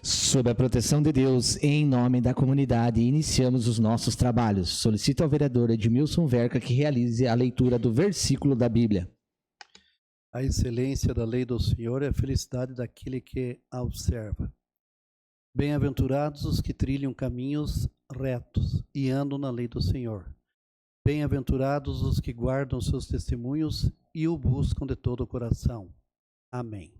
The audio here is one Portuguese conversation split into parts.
Sob a proteção de Deus, em nome da comunidade, iniciamos os nossos trabalhos. Solicito ao vereador Edmilson Verca que realize a leitura do versículo da Bíblia. A excelência da lei do Senhor é a felicidade daquele que a observa. Bem-aventurados os que trilham caminhos retos e andam na lei do Senhor. Bem-aventurados os que guardam seus testemunhos e o buscam de todo o coração. Amém.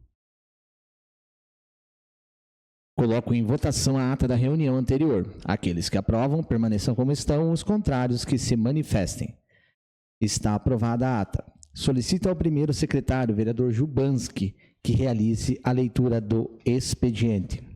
Coloco em votação a ata da reunião anterior. Aqueles que aprovam, permaneçam como estão, os contrários que se manifestem. Está aprovada a ata. Solicito ao primeiro secretário, vereador Jubanski, que realize a leitura do expediente.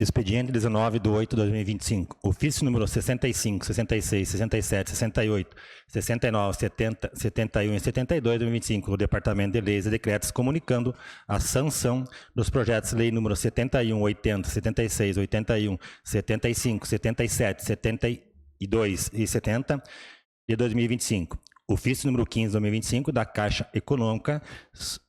Expediente 19/8/2025. Ofício número 65, 66, 67, 68, 69, 70, 71 e 72 de 2025 do Departamento de Leis e Decretos comunicando a sanção dos projetos de lei número 71, 80, 76, 81, 75, 77, 72 e 70 de 2025. Ofício número 15/2025 da Caixa Econômica,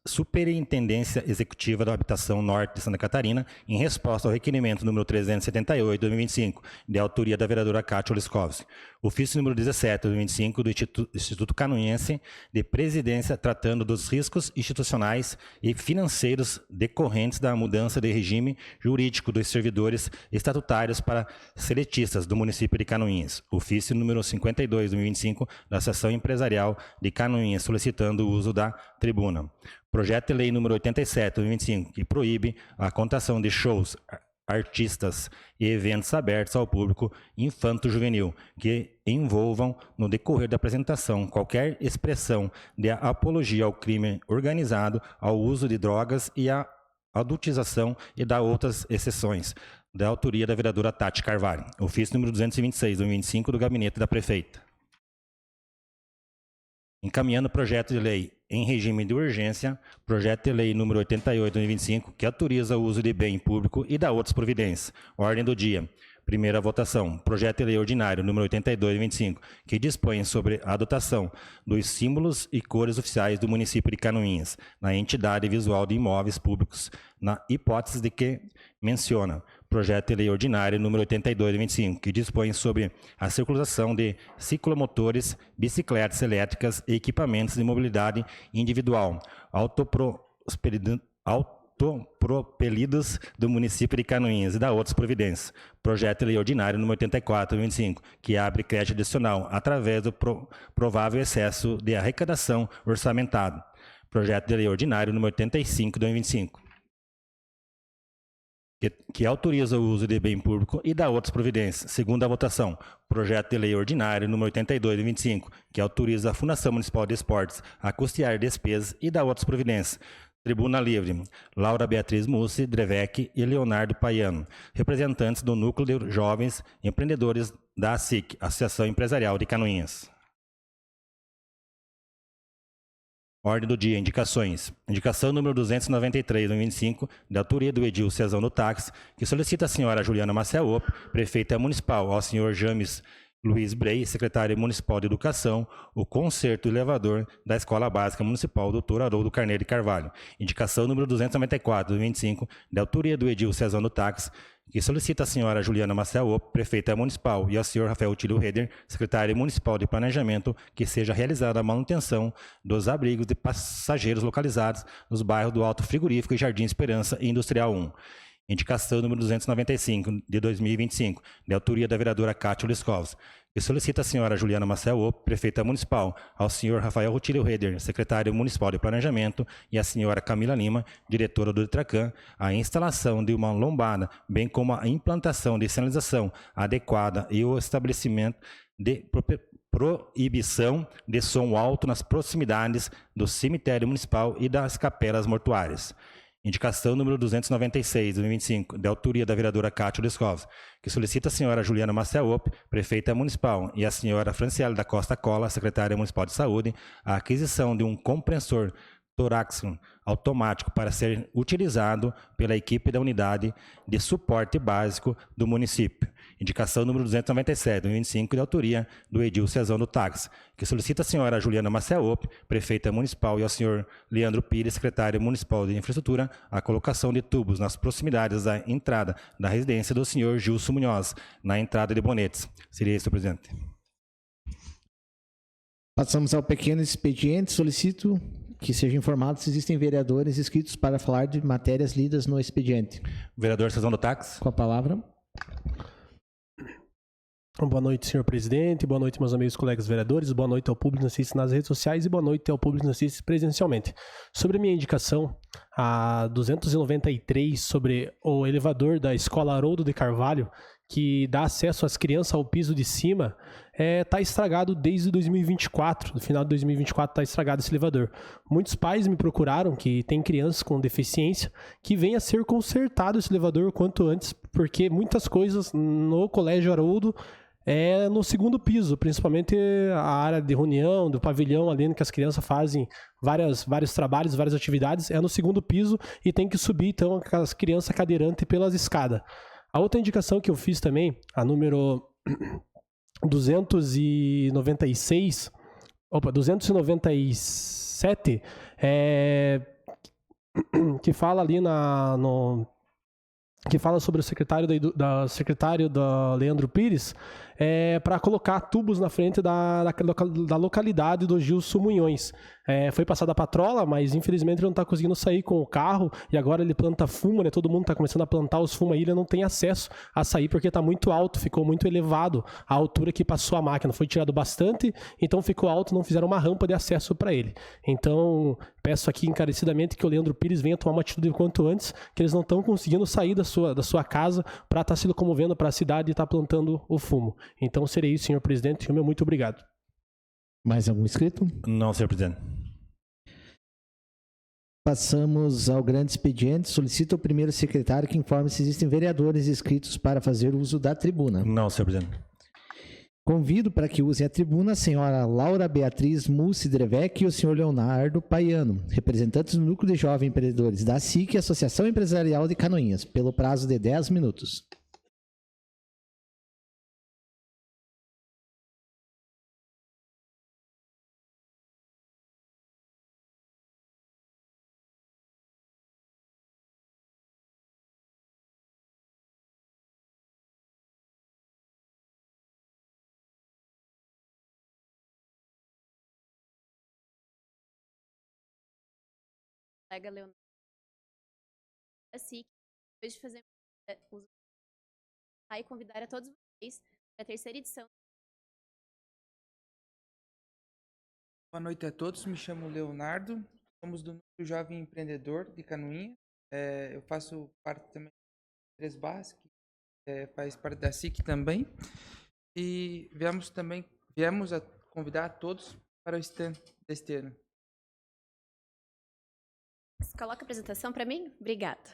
Superintendência Executiva da Habitação Norte de Santa Catarina, em resposta ao requerimento número 378/2025, de autoria da vereadora Kátia Oliskovski. Ofício número 17/2025 do Instituto Canoinense de Previdência, tratando dos riscos institucionais e financeiros decorrentes da mudança de regime jurídico dos servidores estatutários para seletistas do município de Canoinhas. Ofício número 52/2025 da Associação Empresarial de Canoinhas, solicitando o uso da tribuna. Projeto de lei número 87/2025, que proíbe a contratação de shows, artistas e eventos abertos ao público infanto-juvenil que envolvam, no decorrer da apresentação, qualquer expressão de apologia ao crime organizado, ao uso de drogas e à adultização, e da outras exceções, da autoria da vereadora Tati Carvalho. Ofício número 226/2025 do Gabinete da Prefeita. Encaminhando o projeto de lei em regime de urgência, projeto de lei número 88/2025, que autoriza o uso de bem público e da outras providências. Ordem do dia. Primeira votação. Projeto de lei ordinário número 82/2025, que dispõe sobre a adotação dos símbolos e cores oficiais do município de Canoinhas, na entidade visual de imóveis públicos, na hipótese de que menciona. Projeto de lei ordinário número 82/25, que dispõe sobre a circulação de ciclomotores, bicicletas elétricas e equipamentos de mobilidade individual, autopropelidos do município de Canoinhas e da outras providências. Projeto de lei ordinário número 84/25, que abre crédito adicional através do provável excesso de arrecadação orçamentado. Projeto de lei ordinário número 85/2025. Que autoriza o uso de bem público e da outras providências. Segunda votação. Projeto de lei ordinário número 82/25, que autoriza a Fundação Municipal de Esportes a custear despesas e da outras providências. Tribuna Livre. Laura Beatriz Mussi, Drevec e Leonardo Paiano, representantes do Núcleo de Jovens Empreendedores da ASIC, Associação Empresarial de Canoinhas. Ordem do dia, indicações. Indicação número 293/2025, da autoria do Edil Cezão do Táxi, que solicita a senhora Juliana Maciel, prefeita municipal, ao senhor James Luiz Brey, secretário municipal de Educação, o conserto elevador da Escola Básica Municipal Dr. Haroldo Carneiro de Carvalho. Indicação número 294/25, da autoria do Edil Cezão do Táxi, que solicita a senhora Juliana Maciel, prefeita municipal, e ao senhor Rafael Tílio Reder, secretário municipal de Planejamento, que seja realizada a manutenção dos abrigos de passageiros localizados nos bairros do Alto Frigorífico e Jardim Esperança e Industrial 1. Indicação número 295, de 2025, de autoria da vereadora Kátia Oliskovski, que solicita a senhora Juliana Maciel, prefeita municipal, ao senhor Rafael Rutilio Reder, secretário municipal de Planejamento, e a senhora Camila Lima, diretora do Detracan, a instalação de uma lombada, bem como a implantação de sinalização adequada e o estabelecimento de proibição de som alto nas proximidades do cemitério municipal e das capelas mortuárias. Indicação número 296/2025, de autoria da vereadora Kátia Oliskovski, que solicita a senhora Juliana Maciel, prefeita municipal, e a senhora Franciele da Costa Cola, secretária municipal de Saúde, a aquisição de um compressor Toraxum automático para ser utilizado pela equipe da unidade de suporte básico do município. Indicação número 297, 2025, de autoria do Edil Cezão do Táxi, que solicita à senhora Juliana Maciaop, prefeita municipal, e ao senhor Leandro Pires, secretário municipal de infraestrutura, a colocação de tubos nas proximidades da entrada da residência do senhor Gilson Munhoz, na entrada de Bonetes. Seria isso, presidente. Passamos ao pequeno expediente. Solicito que seja informado se existem vereadores inscritos para falar de matérias lidas no expediente. Vereador Cezão do Táxi. Com a palavra. Boa noite, senhor presidente. Boa noite, meus amigos colegas vereadores. Boa noite ao público que nos assiste nas redes sociais e boa noite ao público que nos assiste presencialmente. Sobre a minha indicação, a 293, sobre o elevador da Escola Haroldo de Carvalho, que dá acesso às crianças ao piso de cima, está estragado desde 2024. No final de 2024 está estragado esse elevador. Muitos pais me procuraram que tem crianças com deficiência que venha a ser consertado esse elevador o quanto antes, porque muitas coisas no Colégio Haroldo é no segundo piso, principalmente a área de reunião, do pavilhão ali que as crianças fazem vários trabalhos, várias atividades, é no segundo piso e tem que subir então as crianças cadeirantes pelas escadas. A outra indicação que eu fiz também, a número 297, que fala ali que fala sobre o secretário da Leandro Pires, para colocar tubos na frente da localidade do Gilson Munhoz. Foi passada a patrola, mas infelizmente ele não está conseguindo sair com o carro, e agora ele planta fumo, né? Todo mundo está começando a plantar os fumos aí, ele não tem acesso a sair porque está muito alto, ficou muito elevado a altura que passou a máquina, foi tirado bastante, então ficou alto, não fizeram uma rampa de acesso para ele. Então, peço aqui encarecidamente que o Leandro Pires venha tomar uma atitude o quanto antes, que eles não estão conseguindo sair da sua casa para estar se locomovendo para a cidade e estar plantando o fumo. Então, seria isso, senhor presidente. Meu muito obrigado. Mais algum inscrito? Não, senhor presidente. Passamos ao grande expediente. Solicito ao primeiro secretário que informe se existem vereadores inscritos para fazer uso da tribuna. Não, senhor presidente. Convido para que usem a tribuna a senhora Laura Beatriz Mussi Drevec e o senhor Leonardo Paiano, representantes do Núcleo de Jovens Empreendedores da SIC, Associação Empresarial de Canoinhas, pelo prazo de 10 minutos. Colega Leonardo, assim, depois de fazer uso e convidar a todos vocês para a terceira edição. Boa noite a todos, me chamo Leonardo, somos do Núcleo Jovem Empreendedor de Canoinha. Eu faço parte também de Três Barras, que faz parte da SIC também. E viemos a convidar a todos para o stand deste ano. Coloca a apresentação para mim? Obrigada.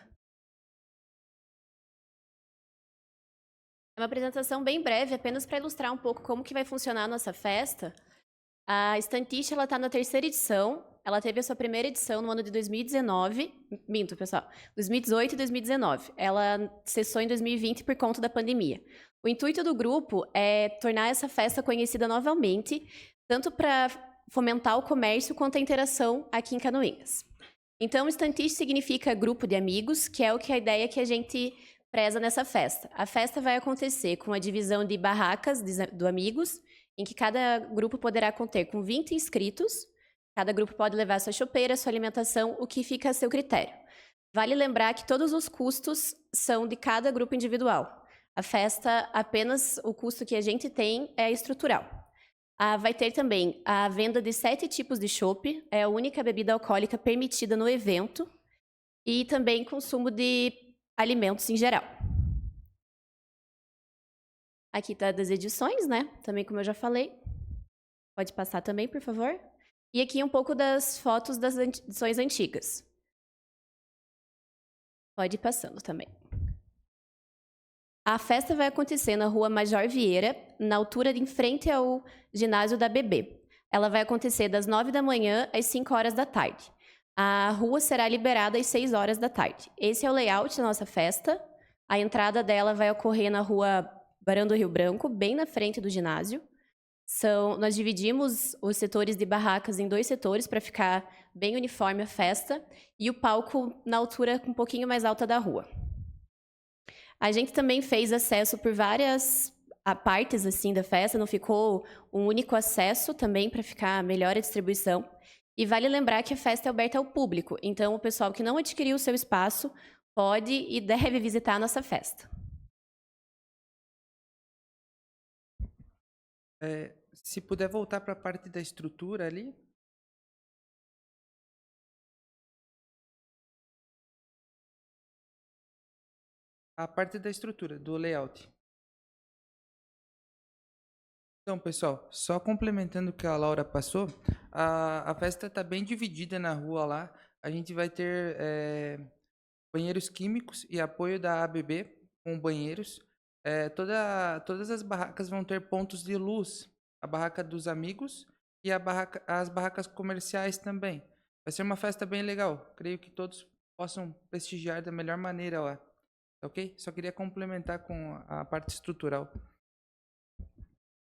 É uma apresentação bem breve, apenas para ilustrar um pouco como que vai funcionar a nossa festa. A Estantista está na terceira edição. Ela teve a sua primeira edição no ano de 2019. Minto, pessoal. 2018 e 2019. Ela cessou em 2020 por conta da pandemia. O intuito do grupo é tornar essa festa conhecida novamente, tanto para fomentar o comércio quanto a interação aqui em Canoinhas. Então, Estantista significa grupo de amigos, que é a ideia que a gente preza nessa festa. A festa vai acontecer com a divisão de barracas do amigos, em que cada grupo poderá conter com 20 inscritos. Cada grupo pode levar sua chopeira, sua alimentação, o que fica a seu critério. Vale lembrar que todos os custos são de cada grupo individual. A festa, apenas o custo que a gente tem é estrutural. Vai ter também a venda de 7 tipos de chopp, é a única bebida alcoólica permitida no evento, e também consumo de alimentos em geral. Aqui está das edições, né? Também como eu já falei. Pode passar também, por favor. E aqui um pouco das fotos das edições antigas. Pode ir passando também. A festa vai acontecer na Rua Major Vieira, na altura em frente ao ginásio da BB. Ela vai acontecer das 9 da manhã às 5 horas da tarde. A rua será liberada às 6 horas da tarde. Esse é o layout da nossa festa. A entrada dela vai ocorrer na rua Barão do Rio Branco, bem na frente do ginásio. Nós dividimos os setores de barracas em 2 setores para ficar bem uniforme a festa e o palco na altura um pouquinho mais alta da rua. A gente também fez acesso por várias partes assim da festa, não ficou um único acesso também para ficar melhor a distribuição. E vale lembrar que a festa é aberta ao público, então o pessoal que não adquiriu o seu espaço pode e deve visitar a nossa festa. Se puder voltar para a parte da estrutura ali. A parte da estrutura, do layout. Então, pessoal, só complementando o que a Laura passou, a festa está bem dividida na rua lá. A gente vai ter banheiros químicos e apoio da ABB com banheiros. Todas as barracas vão ter pontos de luz. A barraca dos amigos e as barracas comerciais também. Vai ser uma festa bem legal. Creio que todos possam prestigiar da melhor maneira lá. Ok? Só queria complementar com a parte estrutural.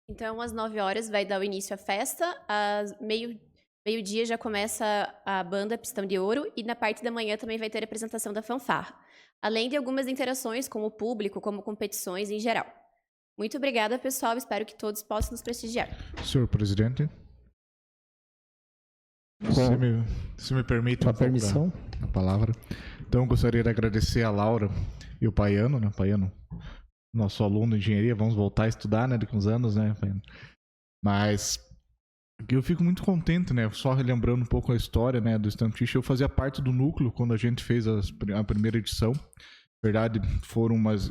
Então, às 9 horas vai dar o início à festa. Às meio-dia já começa a banda Pistão de Ouro. E na parte da manhã também vai ter a apresentação da fanfarra. Além de algumas interações com o público, como competições em geral. Muito obrigada, pessoal. Espero que todos possam nos prestigiar. Senhor presidente, se me permite Com a permissão. a palavra. Então, gostaria de agradecer a Laura e o Paiano, né? Paiano, nosso aluno de engenharia, vamos voltar a estudar, né, daqui uns anos, né, Paiano? Mas eu fico muito contente, né, só relembrando um pouco a história, né, do Stamptish. Eu fazia parte do núcleo quando a gente fez a primeira edição. Na verdade,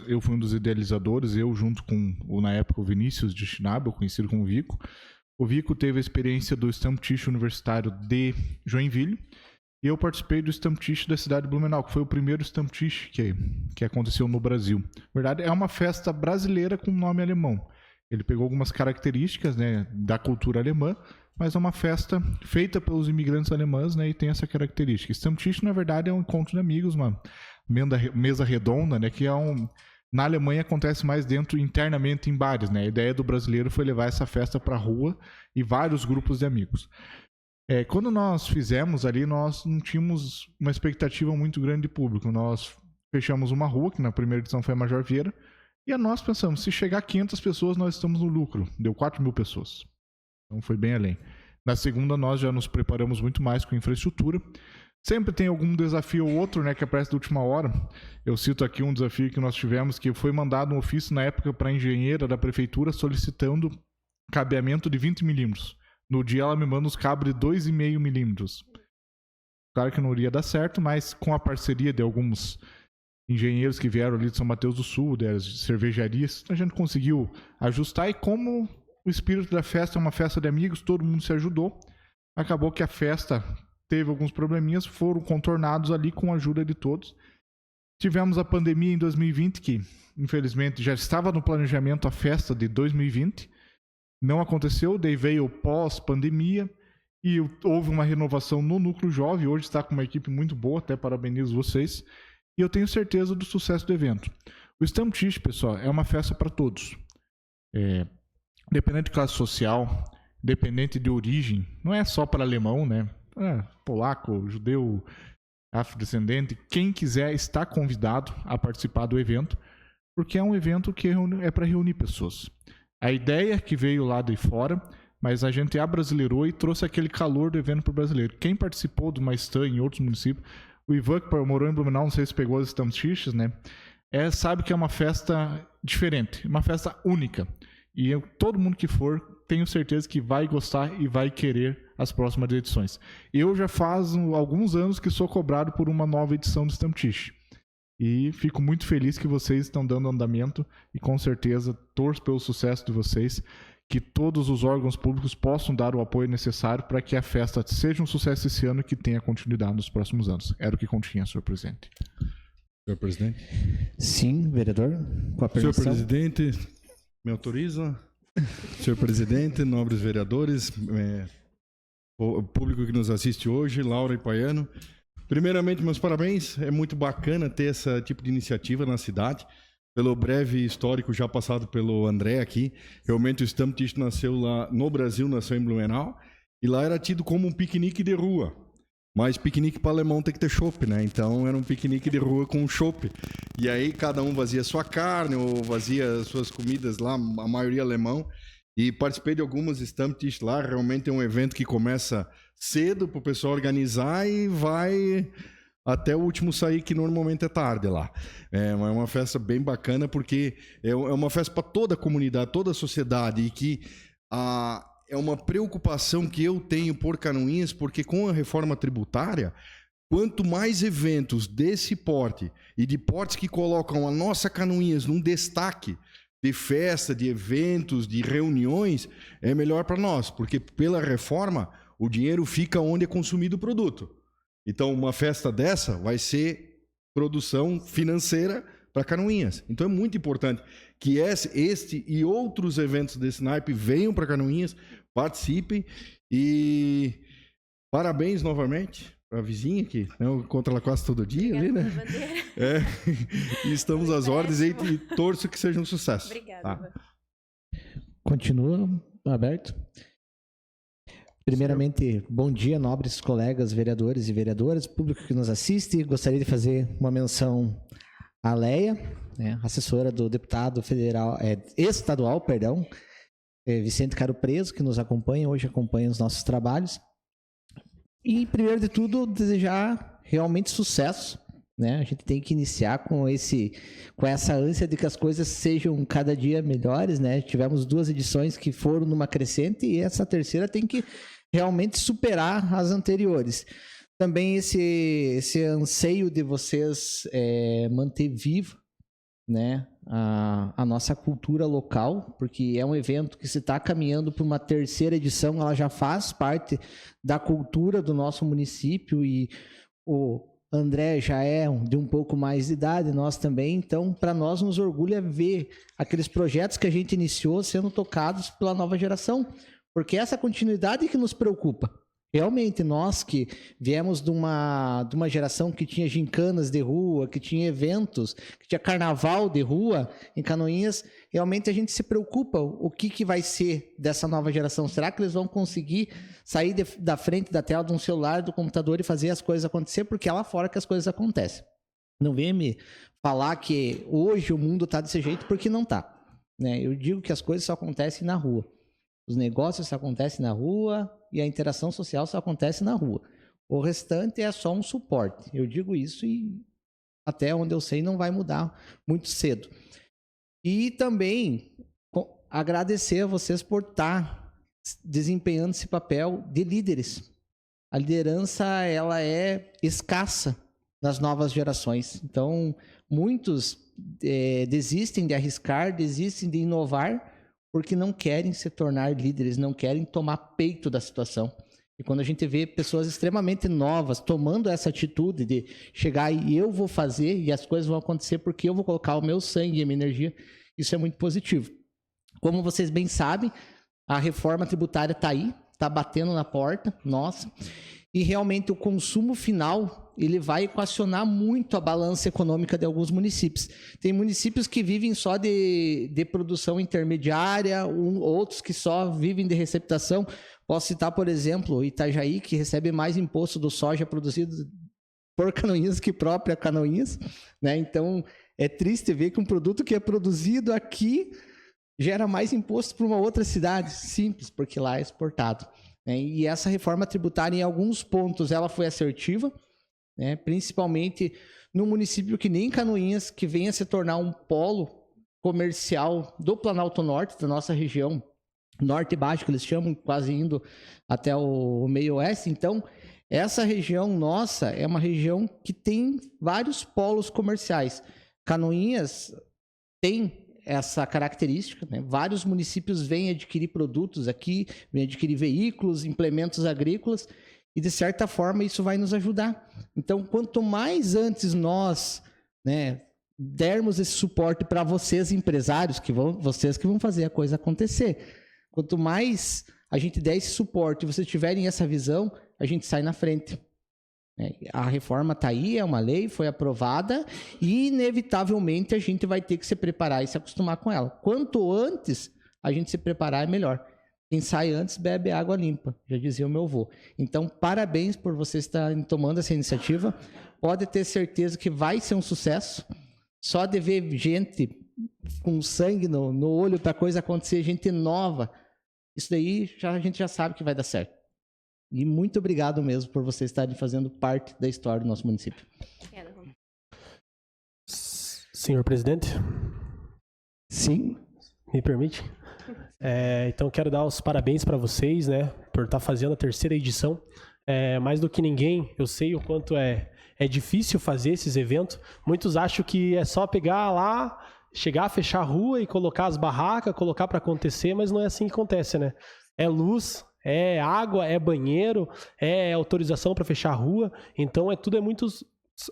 eu fui um dos idealizadores, eu junto com, na época, o Vinícius de Schnabel, conhecido como Vico. O Vico teve a experiência do Stamptish Universitário de Joinville, e eu participei do Stamptish da cidade de Blumenau, que foi o primeiro Stamptish que aconteceu no Brasil. Na verdade, é uma festa brasileira com nome alemão. Ele pegou algumas características, né, da cultura alemã, mas é uma festa feita pelos imigrantes alemães, né, e tem essa característica. Stamptish, na verdade, é um encontro de amigos, uma mesa redonda, né, que na Alemanha acontece mais internamente em bares, né. A ideia do brasileiro foi levar essa festa para a rua e vários grupos de amigos. Quando nós fizemos ali, nós não tínhamos uma expectativa muito grande de público. Nós fechamos uma rua, que na primeira edição foi a Major Vieira, e nós pensamos, se chegar a 500 pessoas, nós estamos no lucro. Deu 4.000 pessoas. Então foi bem além. Na segunda, nós já nos preparamos muito mais com infraestrutura. Sempre tem algum desafio ou outro, né, que aparece de última hora. Eu cito aqui um desafio que nós tivemos, que foi mandado um ofício na época para a engenheira da prefeitura solicitando cabeamento de 20 milímetros. No dia ela me manda os cabos de 2,5 milímetros. Claro que não iria dar certo, mas com a parceria de alguns engenheiros que vieram ali de São Mateus do Sul, das cervejarias, a gente conseguiu ajustar. E como o espírito da festa é uma festa de amigos, todo mundo se ajudou. Acabou que a festa teve alguns probleminhas, foram contornados ali com a ajuda de todos. Tivemos a pandemia em 2020, que infelizmente já estava no planejamento a festa de 2020. Não aconteceu, daí veio pós-pandemia e houve uma renovação no Núcleo Jovem. Hoje está com uma equipe muito boa, até parabenizo vocês. E eu tenho certeza do sucesso do evento. O Stamptish, pessoal, é uma festa para todos. Independente de classe social, independente de origem, não é só para alemão, né? Polaco, judeu, afrodescendente, quem quiser está convidado a participar do evento, porque é um evento que é para reunir pessoas. A ideia que veio lá de fora, mas a gente abrasileirou e trouxe aquele calor do evento para o brasileiro. Quem participou do Maistan em outros municípios, o Ivan, que morou em Blumenau, não sei se pegou as Stamptishes, né? Sabe que é uma festa diferente, uma festa única. E todo mundo que for, tenho certeza que vai gostar e vai querer as próximas edições. Eu já faz alguns anos que sou cobrado por uma nova edição do Stamptish. E fico muito feliz que vocês estão dando andamento e com certeza torço pelo sucesso de vocês, que todos os órgãos públicos possam dar o apoio necessário para que a festa seja um sucesso esse ano e que tenha continuidade nos próximos anos. Era o que continha, senhor presidente. Senhor presidente. Sim, vereador. Com a permissão. Senhor presidente, me autoriza? Senhor presidente, nobres vereadores, o público que nos assiste hoje, Laura e Paiano. Primeiramente, meus parabéns. É muito bacana ter esse tipo de iniciativa na cidade. Pelo breve histórico já passado pelo André aqui, realmente o Stammtisch nasceu lá no Brasil, nasceu em Blumenau, e lá era tido como um piquenique de rua. Mas piquenique para alemão tem que ter chopp, né? Então era um piquenique de rua com chopp. E aí cada um vazia sua carne ou vazia suas comidas lá, a maioria alemão. E participei de algumas Stammtisch lá. Realmente é um evento que começa cedo para o pessoal organizar e vai até o último sair, que normalmente é tarde lá. É uma festa bem bacana porque é uma festa para toda a comunidade, toda a sociedade, e que é uma preocupação que eu tenho por Canoinhas, porque com a reforma tributária, quanto mais eventos desse porte e de portes que colocam a nossa Canoinhas num destaque de festa, de eventos, de reuniões, é melhor para nós, porque pela reforma o dinheiro fica onde é consumido o produto. Então uma festa dessa vai ser produção financeira para Canoinhas. Então é muito importante que este e outros eventos desse naipe venham para Canoinhas, participem, e parabéns novamente para a vizinha, que eu encontro ela quase todo dia. Obrigada ali, né? pela bandeira. E estamos às ordens e torço que seja um sucesso. Obrigada. Tá? Continua aberto. Primeiramente, bom dia, nobres colegas vereadores e vereadoras, público que nos assiste. Gostaria de fazer uma menção à Leia, né, assessora do deputado federal, estadual, Vicente Caro Preso, que nos acompanha, hoje acompanha os nossos trabalhos. E, primeiro de tudo, desejar realmente sucesso, né? A gente tem que iniciar com essa ânsia de que as coisas sejam cada dia melhores, né? Tivemos 2 edições que foram numa crescente e essa terceira tem que realmente superar as anteriores. Também esse anseio de vocês manter viva, né, a nossa cultura local, porque é um evento que se está caminhando para uma terceira edição, ela já faz parte da cultura do nosso município, e o André já é de um pouco mais de idade, nós também, então para nós nos orgulha ver aqueles projetos que a gente iniciou sendo tocados pela nova geração, porque essa continuidade que nos preocupa. Realmente, nós que viemos de uma geração que tinha gincanas de rua, que tinha eventos, que tinha carnaval de rua em Canoinhas, realmente a gente se preocupa o que vai ser dessa nova geração. Será que eles vão conseguir sair da frente da tela de um celular, do computador e fazer as coisas acontecer? Porque é lá fora que as coisas acontecem. Não venha me falar que hoje o mundo está desse jeito, porque não está, né? Eu digo que as coisas só acontecem na rua. Os negócios só acontecem na rua e a interação social só acontece na rua. O restante é só um suporte. Eu digo isso e até onde eu sei não vai mudar muito cedo. E também agradecer a vocês por estar desempenhando esse papel de líderes. A liderança, ela é escassa nas novas gerações. Então, muitos desistem de arriscar, desistem de inovar, porque não querem se tornar líderes, não querem tomar peito da situação. E quando a gente vê pessoas extremamente novas tomando essa atitude de chegar e eu vou fazer e as coisas vão acontecer porque eu vou colocar o meu sangue e a minha energia, isso é muito positivo. Como vocês bem sabem, a reforma tributária está aí, está batendo na porta, nossa, e realmente o consumo final ele vai equacionar muito a balança econômica de alguns municípios. Tem municípios que vivem só de produção intermediária, outros que só vivem de receptação. Posso citar, por exemplo, Itajaí, que recebe mais imposto do soja produzido por Canoinhas que própria Canoinhas, né? Então, é triste ver que um produto que é produzido aqui gera mais imposto para uma outra cidade. Simples, porque lá é exportado. E essa reforma tributária, em alguns pontos, ela foi assertiva, né? Principalmente no município que nem Canoinhas, que venha se tornar um polo comercial do Planalto Norte, da nossa região, norte e baixo, que eles chamam, quase indo até o meio oeste. Então, essa região nossa é uma região que tem vários polos comerciais. Canoinhas tem essa característica, né? Vários municípios vêm adquirir produtos aqui, vêm adquirir veículos, implementos agrícolas, e de certa forma isso vai nos ajudar. Então, quanto mais antes nós, né, dermos esse suporte para vocês empresários, vocês que vão fazer a coisa acontecer, quanto mais a gente der esse suporte e vocês tiverem essa visão, a gente sai na frente. A reforma está aí, é uma lei, foi aprovada e, inevitavelmente, a gente vai ter que se preparar e se acostumar com ela. Quanto antes a gente se preparar, é melhor. Quem sai antes bebe água limpa, já dizia o meu avô. Então, parabéns por vocês estarem tomando essa iniciativa. Pode ter certeza que vai ser um sucesso. Só de ver gente com sangue no olho para a coisa acontecer, gente nova, isso daí a gente já sabe que vai dar certo. E muito obrigado mesmo por vocês estarem fazendo parte da história do nosso município. Senhor presidente? Sim. Me permite? Então, quero dar os parabéns para vocês, né, por estar fazendo a terceira edição. Mais do que ninguém, eu sei o quanto é difícil fazer esses eventos. Muitos acham que é só pegar lá, chegar, fechar a rua e colocar as barracas, colocar para acontecer, mas não é assim que acontece, né? É luz, é água, é banheiro, é autorização para fechar a rua. Então, tudo é muito...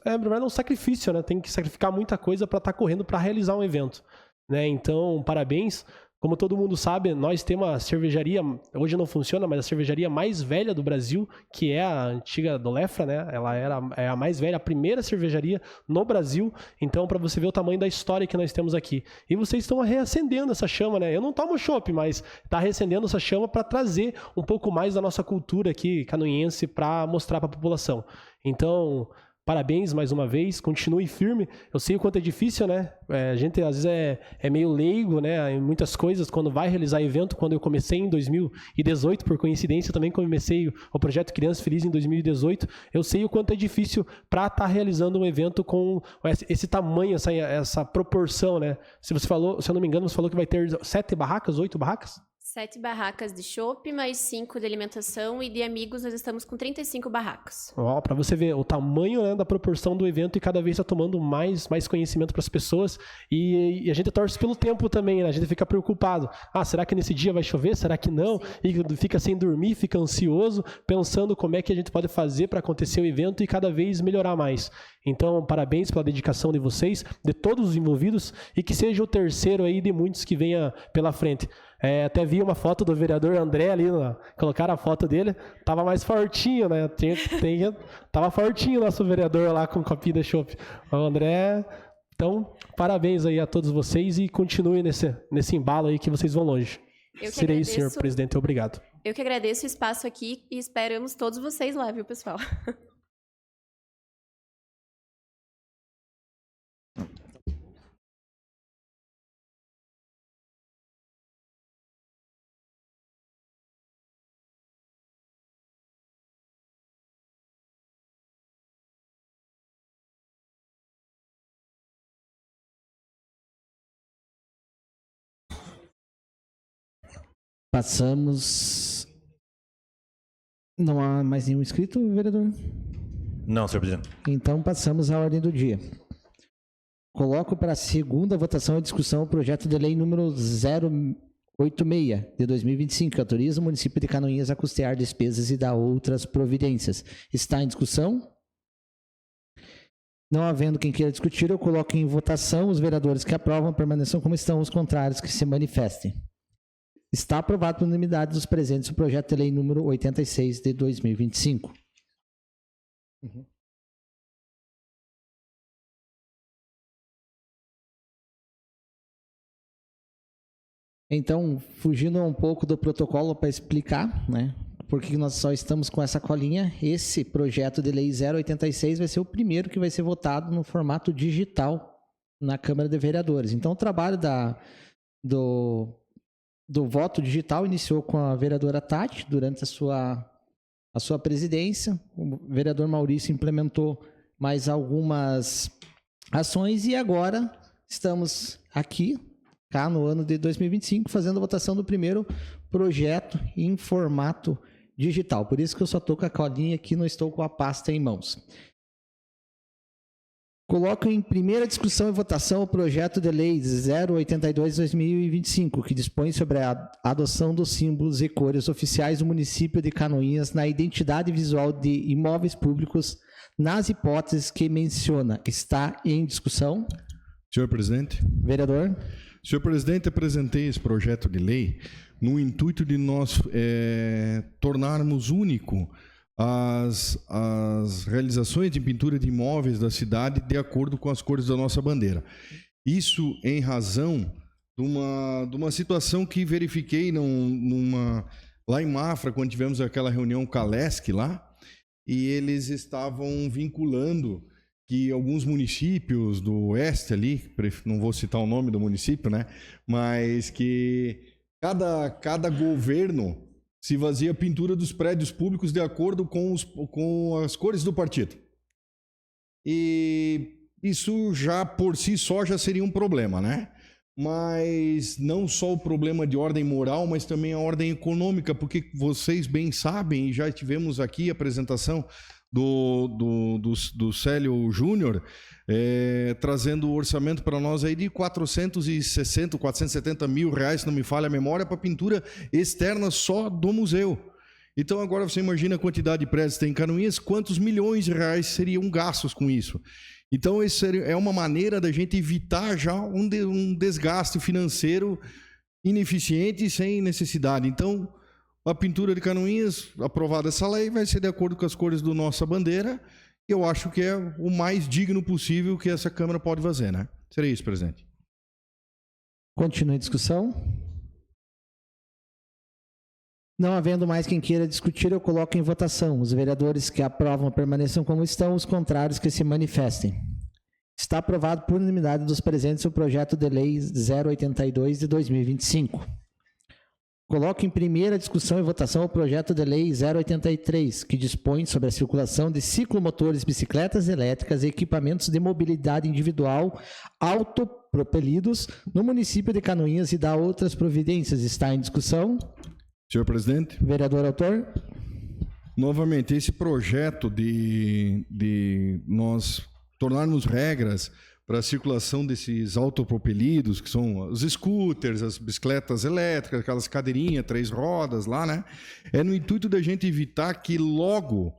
na verdade, é um sacrifício, né? Tem que sacrificar muita coisa para estar correndo para realizar um evento, né? Então, parabéns. Como todo mundo sabe, nós temos a cervejaria, hoje não funciona, mas a cervejaria mais velha do Brasil, que é a antiga do Lefra, né? Ela é a mais velha, a primeira cervejaria no Brasil. Então, para você ver o tamanho da história que nós temos aqui. E vocês estão reacendendo essa chama, né? Eu não tomo chopp, mas está reacendendo essa chama para trazer um pouco mais da nossa cultura aqui, canoinhense, para mostrar para a população. Então... parabéns mais uma vez, continue firme. Eu sei o quanto é difícil, né? A gente às vezes é meio leigo, né? Em muitas coisas, quando vai realizar evento. Quando eu comecei em 2018, por coincidência, também comecei o projeto Criança Feliz em 2018. Eu sei o quanto é difícil para estar realizando um evento com esse tamanho, essa proporção, né? Se você falou, se eu não me engano, você falou que vai ter 7 barracas, 8 barracas? 7 barracas de chopp, mais 5 de alimentação, e de amigos nós estamos com 35 barracas. Para você ver o tamanho, né, da proporção do evento, e cada vez está tomando mais conhecimento para as pessoas, e a gente torce pelo tempo também, né? A gente fica preocupado. Será que nesse dia vai chover? Será que não? Sim. E fica sem dormir, fica ansioso, pensando como é que a gente pode fazer para acontecer o evento e cada vez melhorar mais. Então, parabéns pela dedicação de vocês, de todos os envolvidos, e que seja o terceiro aí de muitos que venha pela frente. Até vi uma foto do vereador André ali, colocaram a foto dele, tava mais fortinho, né? Tava fortinho o nosso vereador lá com o copinho de chopp. O André, então, parabéns aí a todos vocês e continue nesse embalo aí que vocês vão longe. Serei isso, senhor presidente, obrigado. Eu que agradeço o espaço aqui e esperamos todos vocês lá, viu, pessoal? Passamos... Não há mais nenhum inscrito, vereador? Não, senhor presidente. Então, passamos à ordem do dia. Coloco para a segunda votação e discussão o projeto de lei número 086, de 2025, que autoriza o município de Canoinhas a custear despesas e dar outras providências. Está em discussão? Não havendo quem queira discutir, eu coloco em votação. Os vereadores que aprovam permaneçam como estão, os contrários que se manifestem. Está aprovado por unanimidade dos presentes o projeto de lei número 86 de 2025. Então, fugindo um pouco do protocolo para explicar, né, por que nós só estamos com essa colinha, esse projeto de lei 086 vai ser o primeiro que vai ser votado no formato digital na Câmara de Vereadores. Então, o trabalho do voto digital iniciou com a vereadora Tati durante a sua presidência. O vereador Maurício implementou mais algumas ações e agora estamos aqui, cá no ano de 2025, fazendo a votação do primeiro projeto em formato digital. Por isso que eu só estou com a colinha aqui, não estou com a pasta em mãos. Coloco em primeira discussão e votação o projeto de lei 082/2025, que dispõe sobre a adoção dos símbolos e cores oficiais do município de Canoinhas na identidade visual de imóveis públicos, nas hipóteses que menciona. Está em discussão? Senhor presidente. Vereador. Senhor presidente, apresentei esse projeto de lei no intuito de nós tornarmos único as realizações de pintura de imóveis da cidade de acordo com as cores da nossa bandeira. Isso em razão de uma situação que verifiquei lá em Mafra, quando tivemos aquela reunião Calesc lá, e eles estavam vinculando que alguns municípios do oeste ali, não vou citar o nome do município, né, mas que cada governo se fazia pintura dos prédios públicos de acordo com as cores do partido. E isso já por si só já seria um problema, né? Mas não só o problema de ordem moral, mas também a ordem econômica, porque vocês bem sabem, e já tivemos aqui a apresentação do Célio Júnior, trazendo o orçamento para nós aí de 470 mil reais, se não me falha a memória, para pintura externa só do museu. Então agora você imagina a quantidade de prédios que tem em Canoinhas, quantos milhões de reais seriam gastos com isso. Então, isso é uma maneira da gente evitar já um desgaste financeiro ineficiente e sem necessidade. Então, a pintura de Canoinhas, aprovada essa lei, vai ser de acordo com as cores da nossa bandeira, e eu acho que é o mais digno possível que essa Câmara pode fazer, né? Seria isso, presidente. Continue a discussão. Não havendo mais quem queira discutir, eu coloco em votação. Os vereadores que aprovam permaneçam como estão, os contrários que se manifestem. Está aprovado por unanimidade dos presentes o projeto de lei 082 de 2025. Coloco em primeira discussão e votação o projeto de lei 083, que dispõe sobre a circulação de ciclomotores, bicicletas elétricas e equipamentos de mobilidade individual autopropelidos no município de Canoinhas e dá outras providências. Está em discussão. Senhor presidente. Vereador autor. Novamente, esse projeto de nós tornarmos regras para a circulação desses autopropelidos, que são os scooters, as bicicletas elétricas, aquelas cadeirinhas, 3 rodas lá, né? É no intuito da gente evitar que logo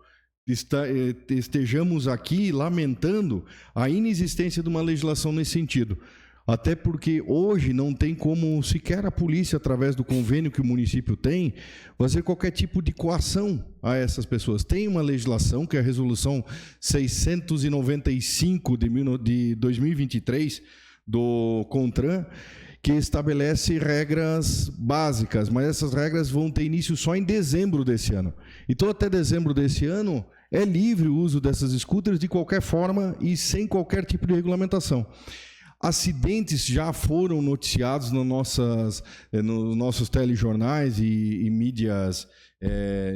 estejamos aqui lamentando a inexistência de uma legislação nesse sentido. Até porque hoje não tem como sequer a polícia, através do convênio que o município tem, fazer qualquer tipo de coação a essas pessoas. Tem uma legislação, que é a Resolução 695 de 2023 do CONTRAN, que estabelece regras básicas, mas essas regras vão ter início só em dezembro desse ano. Então, até dezembro desse ano, é livre o uso dessas scooters de qualquer forma e sem qualquer tipo de regulamentação. Acidentes já foram noticiados nos nossos telejornais e mídias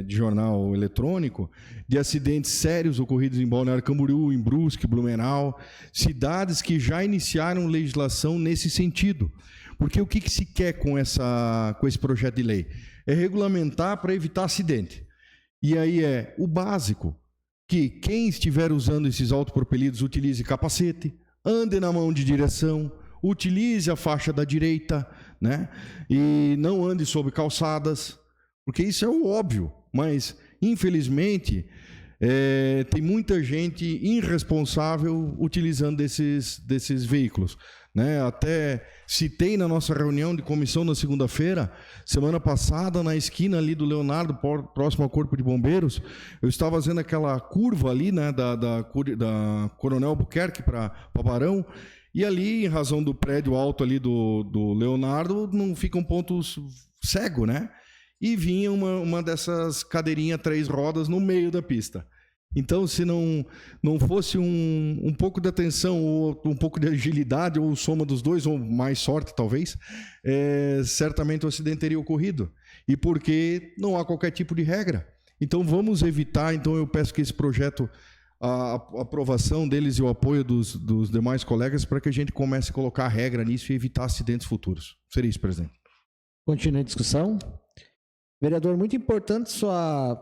de jornal eletrônico, de acidentes sérios ocorridos em Balneário Camboriú, em Brusque, Blumenau, cidades que já iniciaram legislação nesse sentido. Porque o que se quer com esse projeto de lei? É regulamentar para evitar acidente. E aí é o básico, que quem estiver usando esses autopropelidos utilize capacete, ande na mão de direção, utilize a faixa da direita, né? E não ande sobre calçadas, porque isso é o óbvio, mas infelizmente tem muita gente irresponsável utilizando desses veículos, né? Até citei na nossa reunião de comissão na segunda-feira, semana passada, na esquina ali do Leonardo, próximo ao Corpo de Bombeiros, eu estava fazendo aquela curva ali, né, da Coronel Albuquerque para Barão, e ali, em razão do prédio alto ali do Leonardo, não fica um ponto cego, né? E vinha uma dessas cadeirinhas 3 rodas no meio da pista. Então, se não fosse um pouco de atenção, ou um pouco de agilidade, ou soma dos dois, ou mais sorte talvez, certamente o acidente teria ocorrido. E porque não há qualquer tipo de regra. Então, vamos evitar. Então, eu peço que esse projeto, a aprovação deles e o apoio dos demais colegas, para que a gente comece a colocar regra nisso e evitar acidentes futuros. Seria isso, presidente. Continue a discussão. Vereador, muito importante sua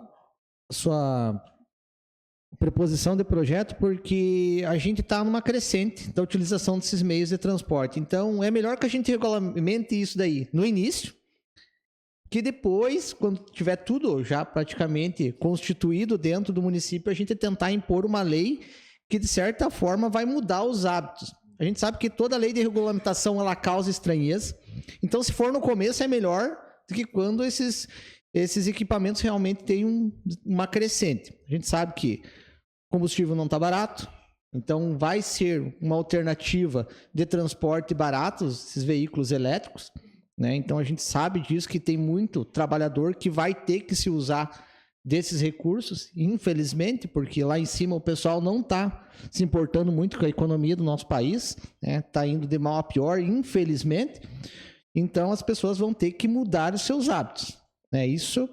preposição de projeto, porque a gente está numa crescente da utilização desses meios de transporte. Então, é melhor que a gente regulamente isso daí no início, que depois, quando tiver tudo já praticamente constituído dentro do município, a gente tentar impor uma lei que, de certa forma, vai mudar os hábitos. A gente sabe que toda lei de regulamentação ela causa estranheza. Então, se for no começo, é melhor do que quando esses equipamentos realmente têm uma crescente. A gente sabe que o combustível não está barato, então vai ser uma alternativa de transporte barato, esses veículos elétricos, né? Então a gente sabe disso, que tem muito trabalhador que vai ter que se usar desses recursos, infelizmente, porque lá em cima o pessoal não está se importando muito com a economia do nosso país, né? Está indo de mal a pior, infelizmente. Então as pessoas vão ter que mudar os seus hábitos, né? Isso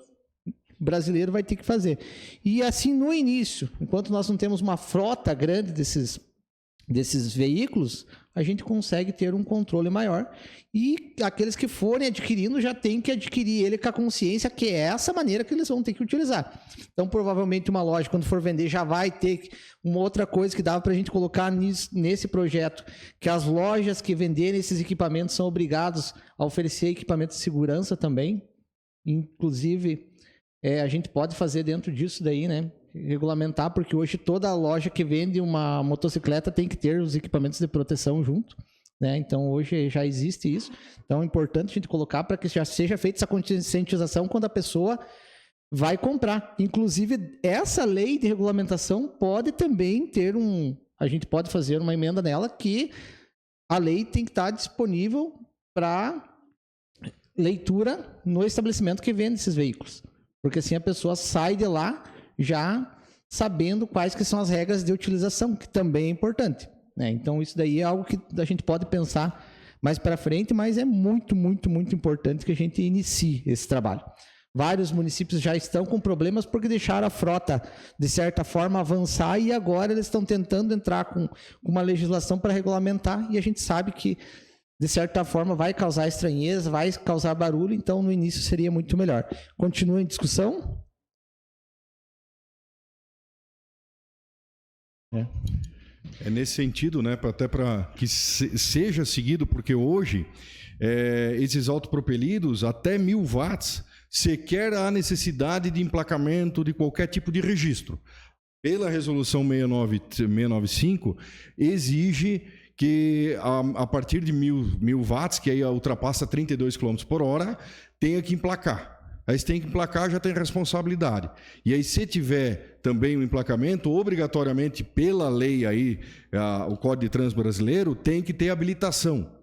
o brasileiro vai ter que fazer. E assim, no início, enquanto nós não temos uma frota grande desses veículos, a gente consegue ter um controle maior, e aqueles que forem adquirindo já tem que adquirir ele com a consciência que é essa maneira que eles vão ter que utilizar. Então, provavelmente, uma loja, quando for vender, já vai ter uma outra coisa que dava para a gente colocar nesse projeto, que as lojas que venderem esses equipamentos são obrigados a oferecer equipamentos de segurança também. Inclusive, a gente pode fazer dentro disso daí, né? Regulamentar, porque hoje toda loja que vende uma motocicleta tem que ter os equipamentos de proteção junto, né? Então hoje já existe isso. Então é importante a gente colocar para que já seja feita essa conscientização quando a pessoa vai comprar. Inclusive, essa lei de regulamentação pode também ter a gente pode fazer uma emenda nela, que a lei tem que estar disponível para leitura no estabelecimento que vende esses veículos, porque assim a pessoa sai de lá já sabendo quais que são as regras de utilização, que também é importante, né? Então isso daí é algo que a gente pode pensar mais para frente, mas é muito, muito, muito importante que a gente inicie esse trabalho. Vários municípios já estão com problemas porque deixaram a frota, de certa forma, avançar, e agora eles estão tentando entrar com uma legislação para regulamentar, e a gente sabe que, de certa forma, vai causar estranheza, vai causar barulho, então no início seria muito melhor. Continua em discussão? É nesse sentido, né, até para que seja seguido, porque hoje esses autopropelidos até 1000 watts sequer há necessidade de emplacamento de qualquer tipo de registro. Pela resolução 695 exige que a partir de 1000 watts, que aí ultrapassa 32 km por hora, tenha que emplacar. Aí você tem que emplacar, já tem responsabilidade. E aí, se tiver também o emplacamento, obrigatoriamente, pela lei aí, o Código de Trânsito Brasileiro, tem que ter habilitação.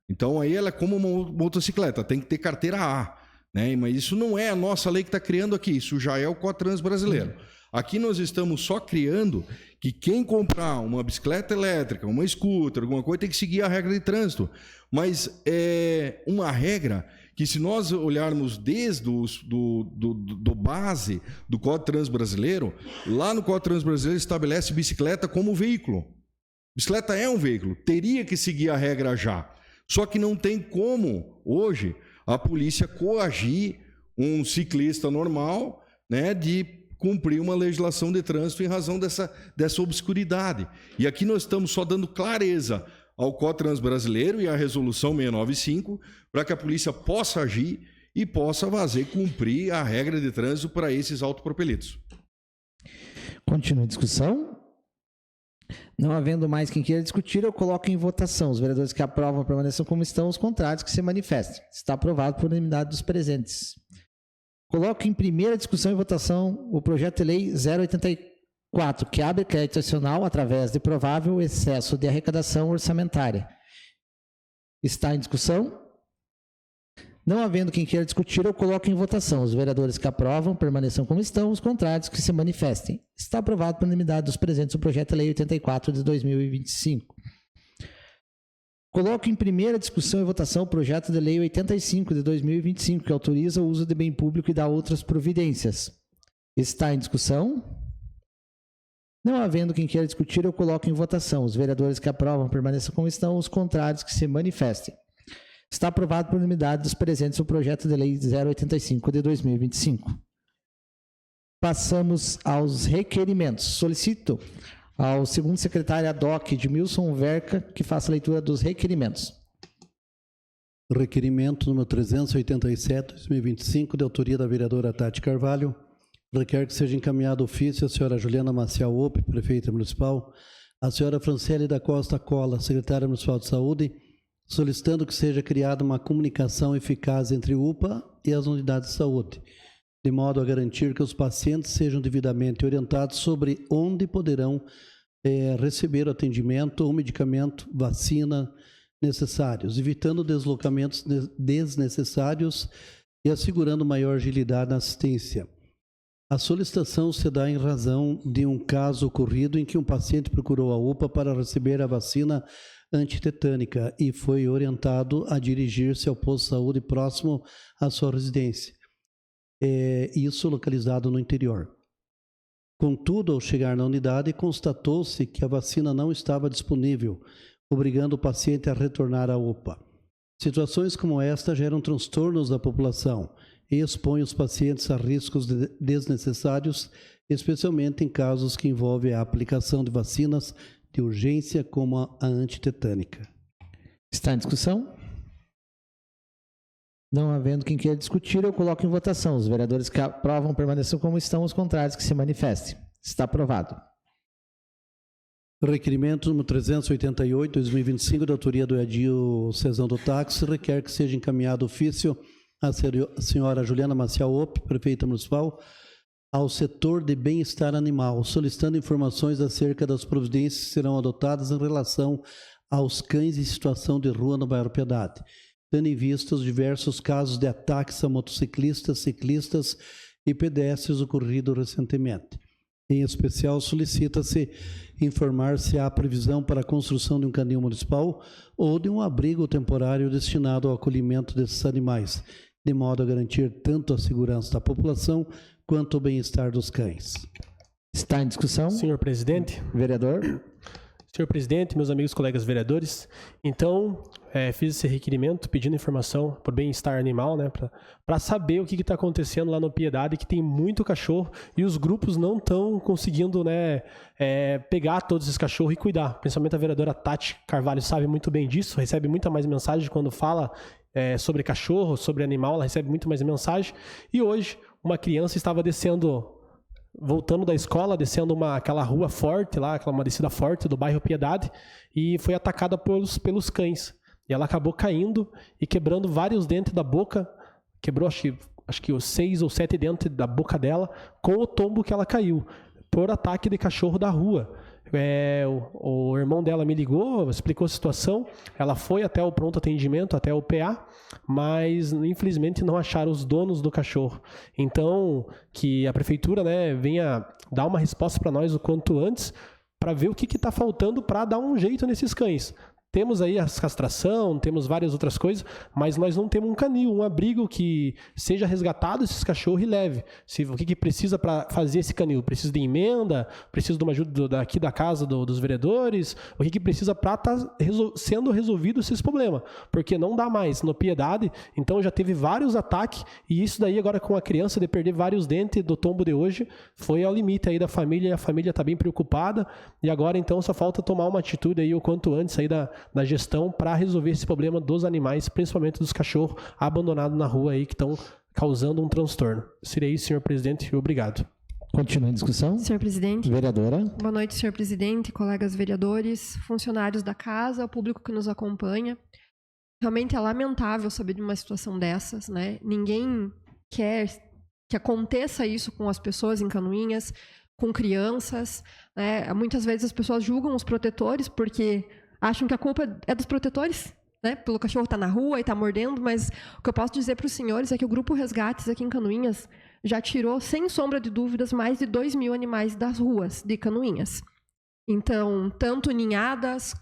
Então, aí ela é como uma motocicleta, tem que ter carteira A, né? Mas isso não é a nossa lei que está criando aqui, isso já é o Código de Trânsito Brasileiro. Aqui nós estamos só criando que quem comprar uma bicicleta elétrica, uma scooter, alguma coisa, tem que seguir a regra de trânsito. Mas é uma regra que, se nós olharmos desde do base do Código de Trânsito Brasileiro, lá no Código de Trânsito Brasileiro estabelece bicicleta como veículo. Bicicleta é um veículo, teria que seguir a regra já. Só que não tem como, hoje, a polícia coagir um ciclista normal, né, de cumprir uma legislação de trânsito em razão dessa obscuridade. E aqui nós estamos só dando clareza ao Código de Trânsito Brasileiro e à Resolução 695, para que a polícia possa agir e possa cumprir a regra de trânsito para esses autopropelidos. Continua a discussão. Não havendo mais quem queira discutir, eu coloco em votação. Os vereadores que aprovam permaneçam como estão, os contrários que se manifestem. Está aprovado por unanimidade dos presentes. Coloco em primeira discussão e votação o projeto de lei 084, que abre crédito adicional através de provável excesso de arrecadação orçamentária. Está em discussão? Não havendo quem queira discutir, eu coloco em votação. Os vereadores que aprovam permaneçam como estão, os contrários que se manifestem. Está aprovado por unanimidade dos presentes o projeto de lei 84 de 2025. Coloco em primeira discussão e votação o projeto de lei 85 de 2025, que autoriza o uso de bem público e dá outras providências. Está em discussão? Não havendo quem queira discutir, eu coloco em votação. Os vereadores que aprovam permaneçam como estão, os contrários que se manifestem. Está aprovado por unanimidade dos presentes o projeto de lei 085 de 2025. Passamos aos requerimentos. Solicito ao segundo secretário ad hoc, Edmilson Verca, que faça a leitura dos requerimentos. Requerimento número 387, 2025, de autoria da vereadora Tati Carvalho. Requer que seja encaminhado ofício à senhora Juliana Maciel Ope, prefeita municipal, à senhora Franciele da Costa Cola, secretária municipal de saúde, solicitando que seja criada uma comunicação eficaz entre o UPA e as unidades de saúde, de modo a garantir que os pacientes sejam devidamente orientados sobre onde poderão receber o atendimento ou medicamento, vacina necessários, evitando deslocamentos desnecessários e assegurando maior agilidade na assistência. A solicitação se dá em razão de um caso ocorrido em que um paciente procurou a UPA para receber a vacina antitetânica e foi orientado a dirigir-se ao posto de saúde próximo à sua residência, isso localizado no interior. Contudo, ao chegar na unidade, constatou-se que a vacina não estava disponível, obrigando o paciente a retornar à UPA. Situações como esta geram transtornos da população e expõem os pacientes a riscos desnecessários, especialmente em casos que envolvem a aplicação de vacinas de urgência como a antitetânica. Está em discussão? Não havendo quem queira discutir, eu coloco em votação. Os vereadores que aprovam permaneçam como estão, os contrários que se manifestem. Está aprovado. Requerimento número 388, 2025, da autoria do Edil Cezão do Táxi, requer que seja encaminhado ofício à senhora Juliana Maciel Opp, prefeita municipal, ao setor de bem-estar animal, solicitando informações acerca das providências que serão adotadas em relação aos cães em situação de rua no bairro Piedade, tendo em vista os diversos casos de ataques a motociclistas, ciclistas e pedestres ocorridos recentemente. Em especial, solicita-se informar se há previsão para a construção de um canil municipal ou de um abrigo temporário destinado ao acolhimento desses animais, de modo a garantir tanto a segurança da população quanto o bem-estar dos cães. Está em discussão? Senhor presidente. Vereador. Senhor presidente, meus amigos colegas vereadores, então fiz esse requerimento pedindo informação por bem-estar animal, né, para saber o que está acontecendo lá no Piedade, que tem muito cachorro e os grupos não estão conseguindo, né, pegar todos esses cachorros e cuidar. Principalmente a vereadora Tati Carvalho sabe muito bem disso, recebe muita mais mensagem quando fala sobre cachorro, sobre animal, ela recebe muito mais mensagem. E hoje uma criança estava voltando da escola, descendo aquela rua forte lá, uma descida forte do bairro Piedade, e foi atacada pelos cães. E ela acabou caindo e quebrando vários dentes da boca, quebrou acho que os 6 ou 7 dentes da boca dela, com o tombo que ela caiu, por ataque de cachorro da rua. O irmão dela me ligou, explicou a situação, ela foi até o pronto atendimento, até o PA, mas infelizmente não acharam os donos do cachorro. Então, que a prefeitura, né, venha dar uma resposta para nós o quanto antes, para ver o que está faltando para dar um jeito nesses cães. Temos aí a castração, temos várias outras coisas, mas nós não temos um canil, um abrigo que seja resgatado esses cachorros e leve. O que precisa para fazer esse canil? Precisa de emenda? Precisa de uma ajuda daqui da casa dos vereadores? O que precisa para estar sendo resolvido esses problemas? Porque não dá mais. No Piedade, então já teve vários ataques e isso daí agora com a criança de perder vários dentes do tombo de hoje foi ao limite aí da família e a família está bem preocupada e agora então só falta tomar uma atitude aí o quanto antes aí na gestão para resolver esse problema dos animais, principalmente dos cachorros abandonados na rua aí que estão causando um transtorno. Seria isso, senhor presidente, e obrigado. Continua em discussão. Senhor presidente. Vereadora. Boa noite, senhor presidente, colegas vereadores, funcionários da casa, o público que nos acompanha. Realmente é lamentável saber de uma situação dessas, né? Ninguém quer que aconteça isso com as pessoas em Canoinhas, com crianças, né? Muitas vezes as pessoas julgam os protetores porque acham que a culpa é dos protetores, né? Pelo cachorro estar na rua e estar mordendo, mas o que eu posso dizer para os senhores é que o Grupo Resgates aqui em Canoinhas já tirou, sem sombra de dúvidas, mais de 2.000 animais das ruas de Canoinhas. Então, tanto ninhadas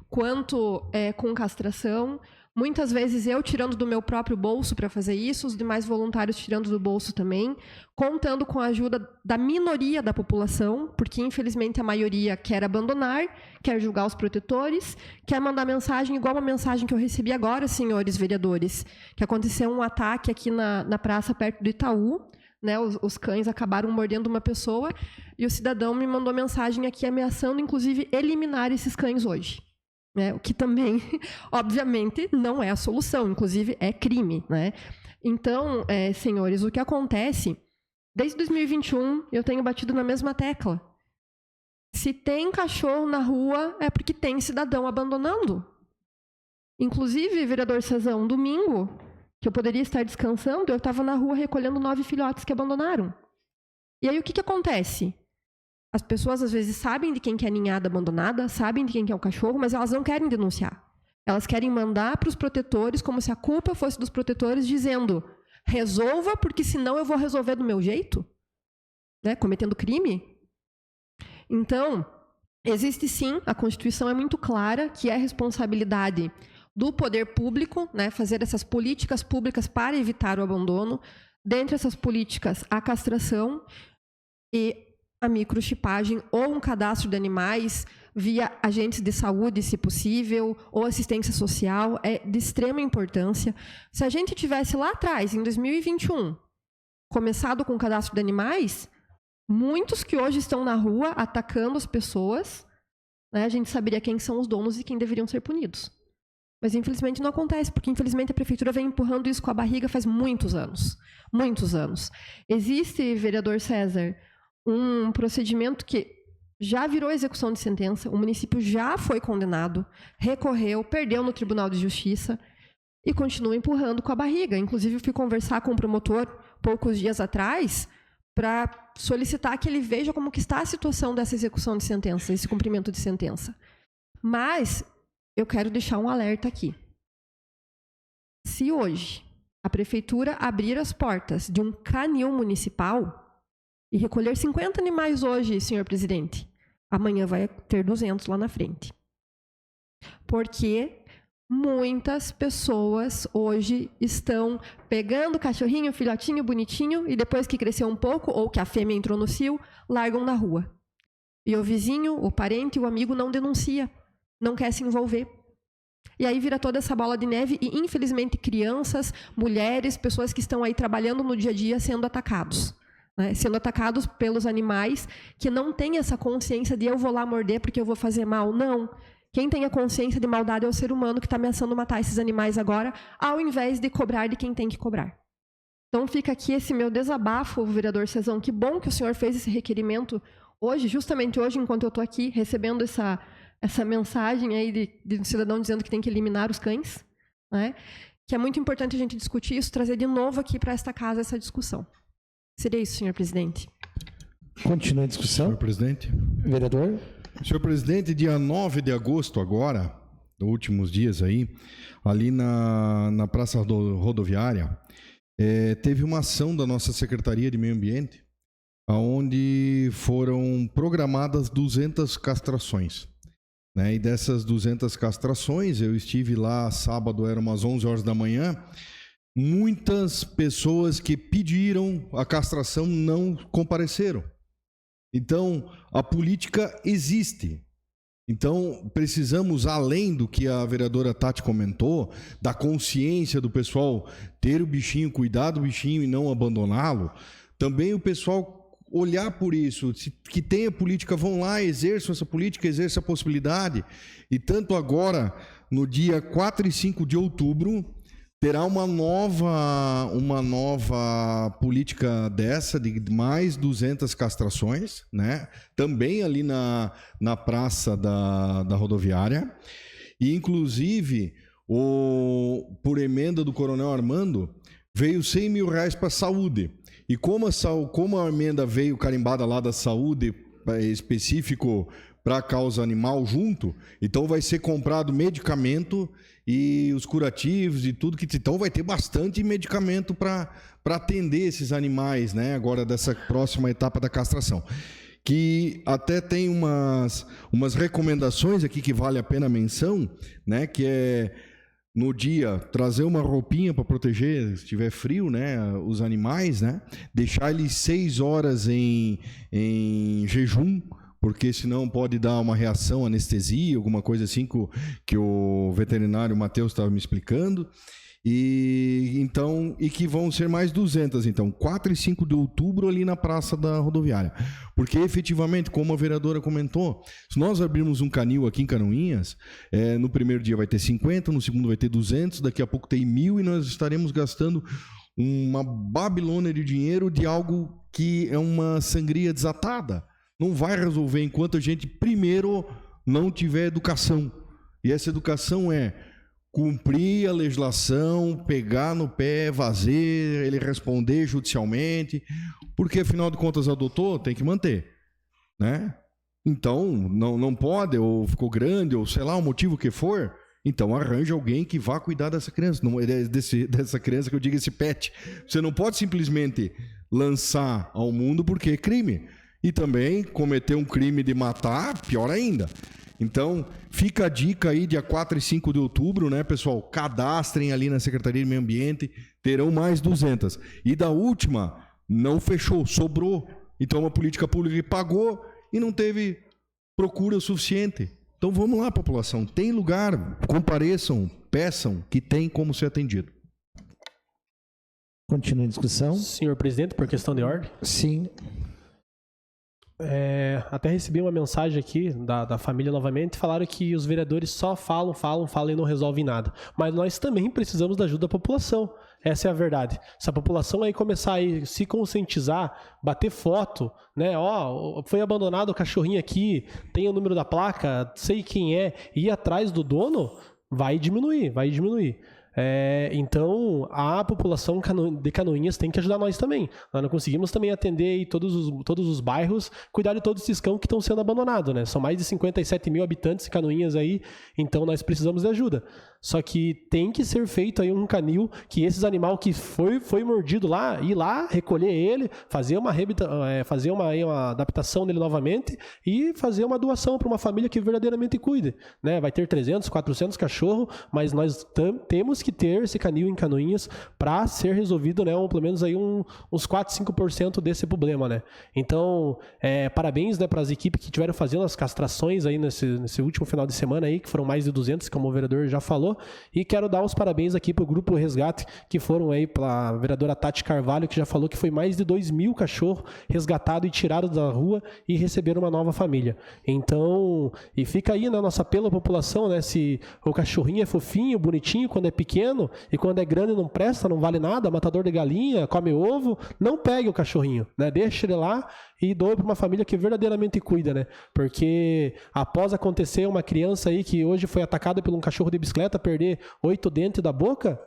quanto com castração. Muitas vezes eu tirando do meu próprio bolso para fazer isso, os demais voluntários tirando do bolso também, contando com a ajuda da minoria da população, porque infelizmente a maioria quer abandonar, quer julgar os protetores, quer mandar mensagem igual uma mensagem que eu recebi agora, senhores vereadores, que aconteceu um ataque aqui na praça perto do Itaú, né, os cães acabaram mordendo uma pessoa e o cidadão me mandou mensagem aqui ameaçando, inclusive, eliminar esses cães hoje. Né, o que também, obviamente, não é a solução, inclusive é crime. Né? Então, senhores, o que acontece, desde 2021 eu tenho batido na mesma tecla. Se tem cachorro na rua, é porque tem cidadão abandonando. Inclusive, vereador Cezão, domingo, que eu poderia estar descansando, eu estava na rua recolhendo 9 filhotes que abandonaram. E aí o que acontece? As pessoas às vezes sabem de quem que é a ninhada abandonada, sabem de quem que é o cachorro, mas elas não querem denunciar. Elas querem mandar para os protetores como se a culpa fosse dos protetores, dizendo: resolva, porque senão eu vou resolver do meu jeito, né? Cometendo crime. Então, existe sim, a Constituição é muito clara que é responsabilidade do poder público, né, fazer essas políticas públicas para evitar o abandono. Dentre essas políticas, a castração e a microchipagem ou um cadastro de animais via agentes de saúde, se possível, ou assistência social, é de extrema importância. Se a gente tivesse lá atrás, em 2021, começado com o cadastro de animais, muitos que hoje estão na rua atacando as pessoas, né, a gente saberia quem são os donos e quem deveriam ser punidos. Mas, infelizmente, não acontece, porque, infelizmente, a prefeitura vem empurrando isso com a barriga faz muitos anos. Muitos anos. Existe, vereador César, um procedimento que já virou execução de sentença, o município já foi condenado, recorreu, perdeu no Tribunal de Justiça e continua empurrando com a barriga. Inclusive, eu fui conversar com o promotor poucos dias atrás para solicitar que ele veja como que está a situação dessa execução de sentença, esse cumprimento de sentença. Mas eu quero deixar um alerta aqui. Se hoje a prefeitura abrir as portas de um canil municipal e recolher 50 animais hoje, senhor presidente, amanhã vai ter 200 lá na frente. Porque muitas pessoas hoje estão pegando o cachorrinho, filhotinho, bonitinho, e depois que cresceu um pouco, ou que a fêmea entrou no cio, largam na rua. E o vizinho, o parente, o amigo não denuncia, não quer se envolver. E aí vira toda essa bola de neve e, infelizmente, crianças, mulheres, pessoas que estão aí trabalhando no dia a dia sendo atacados. Né? Sendo atacados pelos animais que não têm essa consciência de eu vou lá morder porque eu vou fazer mal. Não. Quem tem a consciência de maldade é o ser humano que está ameaçando matar esses animais agora, ao invés de cobrar de quem tem que cobrar. Então fica aqui esse meu desabafo, vereador Cezão. Que bom que o senhor fez esse requerimento hoje, justamente hoje, enquanto eu estou aqui, recebendo essa mensagem aí de um cidadão dizendo que tem que eliminar os cães, né? Que é muito importante a gente discutir isso, trazer de novo aqui para esta casa essa discussão. Seria isso, senhor presidente. Continua a discussão. Senhor presidente. Vereador. Senhor presidente, dia 9 de agosto agora, nos últimos dias aí, ali na Praça Rodoviária, teve uma ação da nossa Secretaria de Meio Ambiente, onde foram programadas 200 castrações. Né? E dessas 200 castrações, eu estive lá sábado, eram umas 11 horas da manhã, muitas pessoas que pediram a castração não compareceram. Então, a política existe. Então, precisamos, além do que a vereadora Tati comentou, da consciência do pessoal ter o bichinho, cuidar do bichinho e não abandoná-lo, também o pessoal olhar por isso, que tem a política, vão lá, exerçam essa política, exerçam a possibilidade. E tanto agora, no dia 4 e 5 de outubro, terá uma nova política dessa, de mais 200 castrações, né? Também ali na praça da rodoviária. E, inclusive, por emenda do Coronel Armando, veio R$100 mil para a saúde. E como a emenda veio carimbada lá da saúde, específico para a causa animal junto, então vai ser comprado medicamento e os curativos e tudo, então vai ter bastante medicamento para atender esses animais, né? Agora dessa próxima etapa da castração. Que até tem umas recomendações aqui que vale a pena a menção, né? Que é no dia trazer uma roupinha para proteger, se tiver frio, né? Os animais, né? Deixar eles 6 horas em jejum, porque senão pode dar uma reação, anestesia, alguma coisa assim que o veterinário Matheus estava me explicando. E que vão ser mais 200, então, 4 e 5 de outubro ali na Praça da Rodoviária. Porque, efetivamente, como a vereadora comentou, se nós abrirmos um canil aqui em Canoinhas, no primeiro dia vai ter 50, no segundo vai ter 200, daqui a pouco tem 1.000 e nós estaremos gastando uma babilônia de dinheiro de algo que é uma sangria desatada. Não vai resolver enquanto a gente, primeiro, não tiver educação. E essa educação é cumprir a legislação, pegar no pé, fazer, ele responder judicialmente, porque afinal de contas adotou, tem que manter, né? Então, não pode, ou ficou grande, ou sei lá, o motivo que for, então arranja alguém que vá cuidar dessa criança, não, dessa criança que eu digo, esse pet. Você não pode simplesmente lançar ao mundo porque é crime. E também cometer um crime de matar, pior ainda. Então, fica a dica aí, dia 4 e 5 de outubro, né, pessoal? Cadastrem ali na Secretaria de Meio Ambiente, terão mais 200. E da última, não fechou, sobrou. Então, uma política pública que pagou e não teve procura suficiente. Então, vamos lá, população. Tem lugar, compareçam, peçam, que tem como ser atendido. Continua a discussão. Senhor presidente, por questão de ordem. Sim. Até recebi uma mensagem aqui da família novamente, falaram que os vereadores só falam e não resolvem nada. Mas nós também precisamos da ajuda da população. Essa é a verdade. Se a população aí começar a se conscientizar, bater foto, né? Ó, foi abandonado o cachorrinho aqui, tem o número da placa, sei quem é, e ir atrás do dono, vai diminuir. Então, a população de Canoinhas tem que ajudar nós também. Nós não conseguimos também atender aí todos os bairros, cuidar de todos esses cães que estão sendo abandonados, né? São mais de 57 mil habitantes de Canoinhas aí, então nós precisamos de ajuda. Só que tem que ser feito aí um canil que esses animais que foi mordido lá, ir lá, recolher ele, fazer uma adaptação dele novamente e fazer uma doação para uma família que verdadeiramente cuide, né? Vai ter 300, 400 cachorros, mas nós temos que ter esse canil em Canoinhas para ser resolvido, né? Pelo menos aí uns 4, 5% desse problema, né? Então, parabéns, né, para as equipes que estiveram fazendo as castrações aí nesse último final de semana aí, que foram mais de 200, como o vereador já falou. E quero dar os parabéns aqui para o Grupo Resgate, que foram aí para a vereadora Tati Carvalho, que já falou que foi mais de 2.000 cachorros resgatados e tirados da rua e receberam uma nova família. Então, e fica aí, né, nosso apelo à população, né, se o cachorrinho é fofinho, bonitinho, quando é pequeno, e quando é grande não presta, não vale nada, matador de galinha, come ovo, não pegue o cachorrinho, né, deixa ele lá e doe para uma família que verdadeiramente cuida, né, porque após acontecer uma criança aí que hoje foi atacada por um cachorro de bicicleta, perder 8 dentes da boca,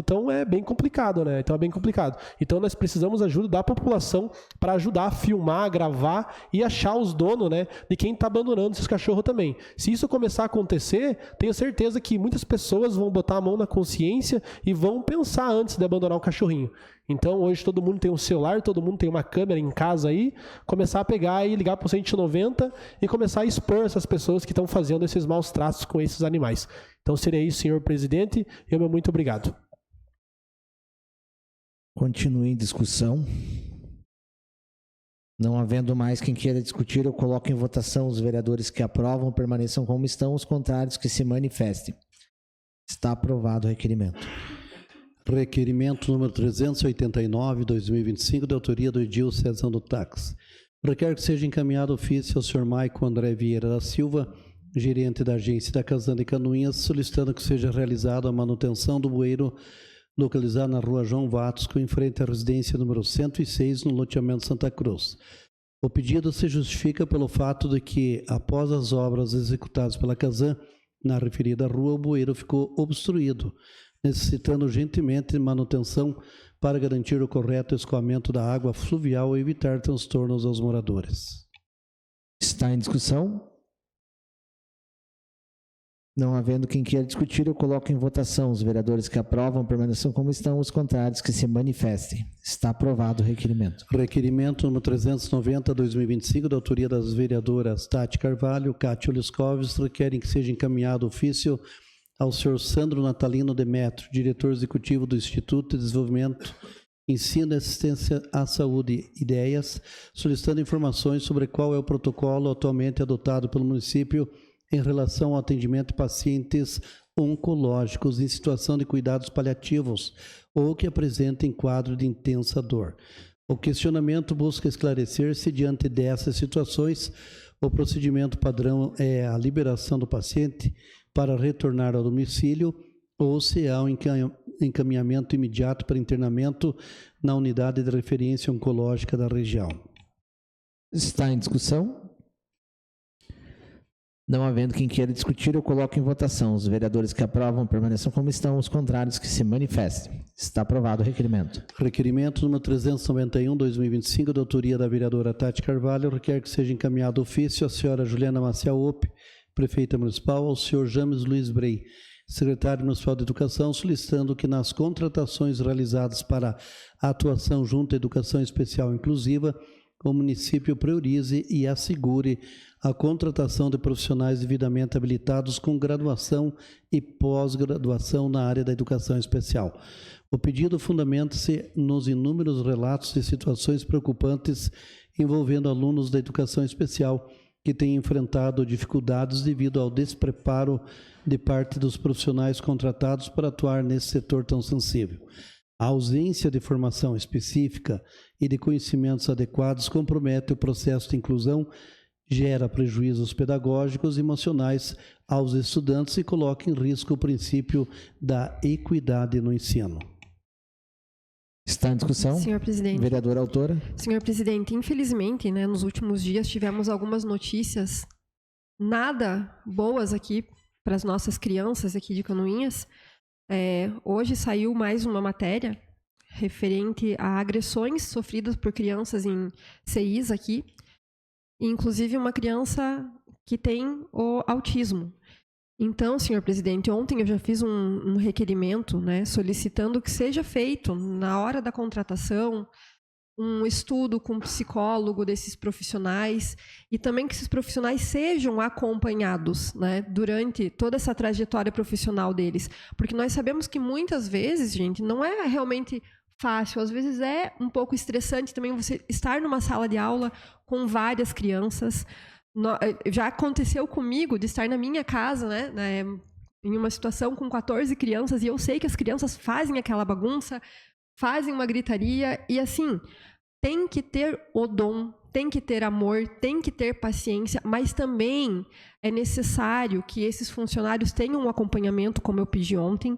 então é bem complicado, né? Então é bem complicado. Então nós precisamos da ajuda da população para ajudar a filmar, gravar e achar os donos, né, de quem está abandonando esses cachorros também. Se isso começar a acontecer, tenho certeza que muitas pessoas vão botar a mão na consciência e vão pensar antes de abandonar o cachorrinho. Então hoje todo mundo tem um celular, todo mundo tem uma câmera em casa aí, começar a pegar e ligar para o 190 e começar a expor essas pessoas que estão fazendo esses maus tratos com esses animais. Então seria isso, senhor presidente, e meu muito obrigado. Continue em discussão. Não havendo mais quem queira discutir, eu coloco em votação os vereadores que aprovam, permaneçam como estão, os contrários que se manifestem. Está aprovado o requerimento. Requerimento número 389/2025, de autoria do Edil Cezão do Táxi. Requer que seja encaminhado ofício ao Sr. Maico André Vieira da Silva, gerente da agência da Casana de Canoinhas, solicitando que seja realizada a manutenção do bueiro localizado na rua João Vatos, em frente à residência número 106, no loteamento Santa Cruz. O pedido se justifica pelo fato de que, após as obras executadas pela Casan na referida rua, o bueiro ficou obstruído, necessitando urgentemente de manutenção para garantir o correto escoamento da água fluvial e evitar transtornos aos moradores. Está em discussão? Não havendo quem queira discutir, eu coloco em votação os vereadores que aprovam, permaneçam como estão, os contrários que se manifestem. Está aprovado o requerimento. Requerimento número 390/2025, da autoria das vereadoras Tati Carvalho, Cátia Oliscoves, requerem que seja encaminhado ofício ao senhor Sandro Natalino Demetrio, diretor executivo do Instituto de Desenvolvimento, Ensino e Assistência à Saúde, IDEAS, solicitando informações sobre qual é o protocolo atualmente adotado pelo município em relação ao atendimento de pacientes oncológicos em situação de cuidados paliativos ou que apresentem quadro de intensa dor. O questionamento busca esclarecer se, diante dessas situações, o procedimento padrão é a liberação do paciente para retornar ao domicílio ou se há um encaminhamento imediato para internamento na unidade de referência oncológica da região. Está em discussão? Não havendo quem queira discutir, eu coloco em votação. Os vereadores que aprovam permaneçam como estão, os contrários que se manifestem. Está aprovado o requerimento. Requerimento número 391/2025, da autoria da vereadora Tati Carvalho, requer que seja encaminhado ofício à senhora Juliana Maciel Ope, prefeita municipal, ao senhor James Luiz Brey, secretário municipal de Educação, solicitando que nas contratações realizadas para a atuação junto à educação especial inclusiva, o município priorize e assegure a contratação de profissionais devidamente habilitados com graduação e pós-graduação na área da educação especial. O pedido fundamenta-se nos inúmeros relatos de situações preocupantes envolvendo alunos da educação especial que têm enfrentado dificuldades devido ao despreparo de parte dos profissionais contratados para atuar nesse setor tão sensível. A ausência de formação específica e de conhecimentos adequados compromete o processo de inclusão, gera prejuízos pedagógicos e emocionais aos estudantes e coloca em risco o princípio da equidade no ensino. Está em discussão? Senhor presidente. Vereadora autora. Senhor presidente, infelizmente, né, nos últimos dias tivemos algumas notícias nada boas aqui para as nossas crianças aqui de Canoinhas. Hoje saiu mais uma matéria referente a agressões sofridas por crianças em CIs aqui, inclusive uma criança que tem o autismo. Então, senhor presidente, ontem eu já fiz um requerimento, né, solicitando que seja feito, na hora da contratação, um estudo com um psicólogo desses profissionais e também que esses profissionais sejam acompanhados, né, durante toda essa trajetória profissional deles. Porque nós sabemos que muitas vezes, gente, não é realmente fácil, às vezes é um pouco estressante também você estar numa sala de aula com várias crianças. Já aconteceu comigo de estar na minha casa, né, em uma situação com 14 crianças, e eu sei que as crianças fazem aquela bagunça, fazem uma gritaria, e assim, tem que ter o dom, tem que ter amor, tem que ter paciência, mas também é necessário que esses funcionários tenham um acompanhamento, como eu pedi ontem,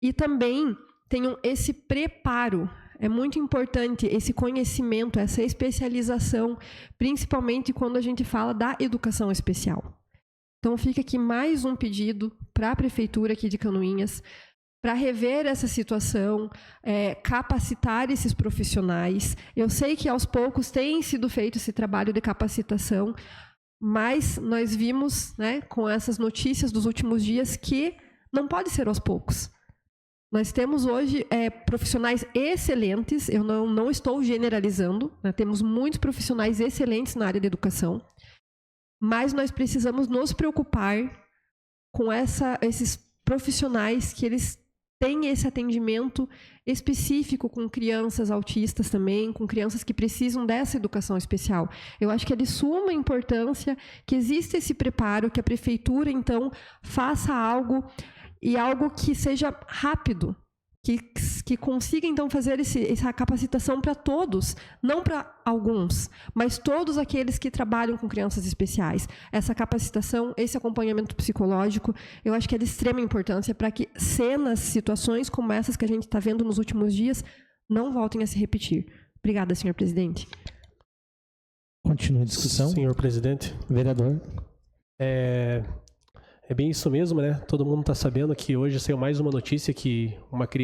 e também tenham esse preparo. É muito importante esse conhecimento, essa especialização, principalmente quando a gente fala da educação especial. Então fica aqui mais um pedido para a Prefeitura aqui de Canoinhas, para rever essa situação, capacitar esses profissionais. Eu sei que aos poucos tem sido feito esse trabalho de capacitação, mas nós vimos, né, com essas notícias dos últimos dias que não pode ser aos poucos. Nós temos hoje profissionais excelentes, eu não estou generalizando, né? Temos muitos profissionais excelentes na área da educação, mas nós precisamos nos preocupar com esses profissionais que eles têm esse atendimento específico com crianças autistas também, com crianças que precisam dessa educação especial. Eu acho que é de suma importância que exista esse preparo, que a Prefeitura, então, faça algo e algo que seja rápido, que consiga, então, fazer essa capacitação para todos, não para alguns, mas todos aqueles que trabalham com crianças especiais. Essa capacitação, esse acompanhamento psicológico, eu acho que é de extrema importância para que cenas, situações como essas que a gente está vendo nos últimos dias não voltem a se repetir. Obrigada, senhor presidente. Continua a discussão. Senhor presidente. Vereador. É bem isso mesmo, né? Todo mundo está sabendo que hoje saiu mais uma notícia que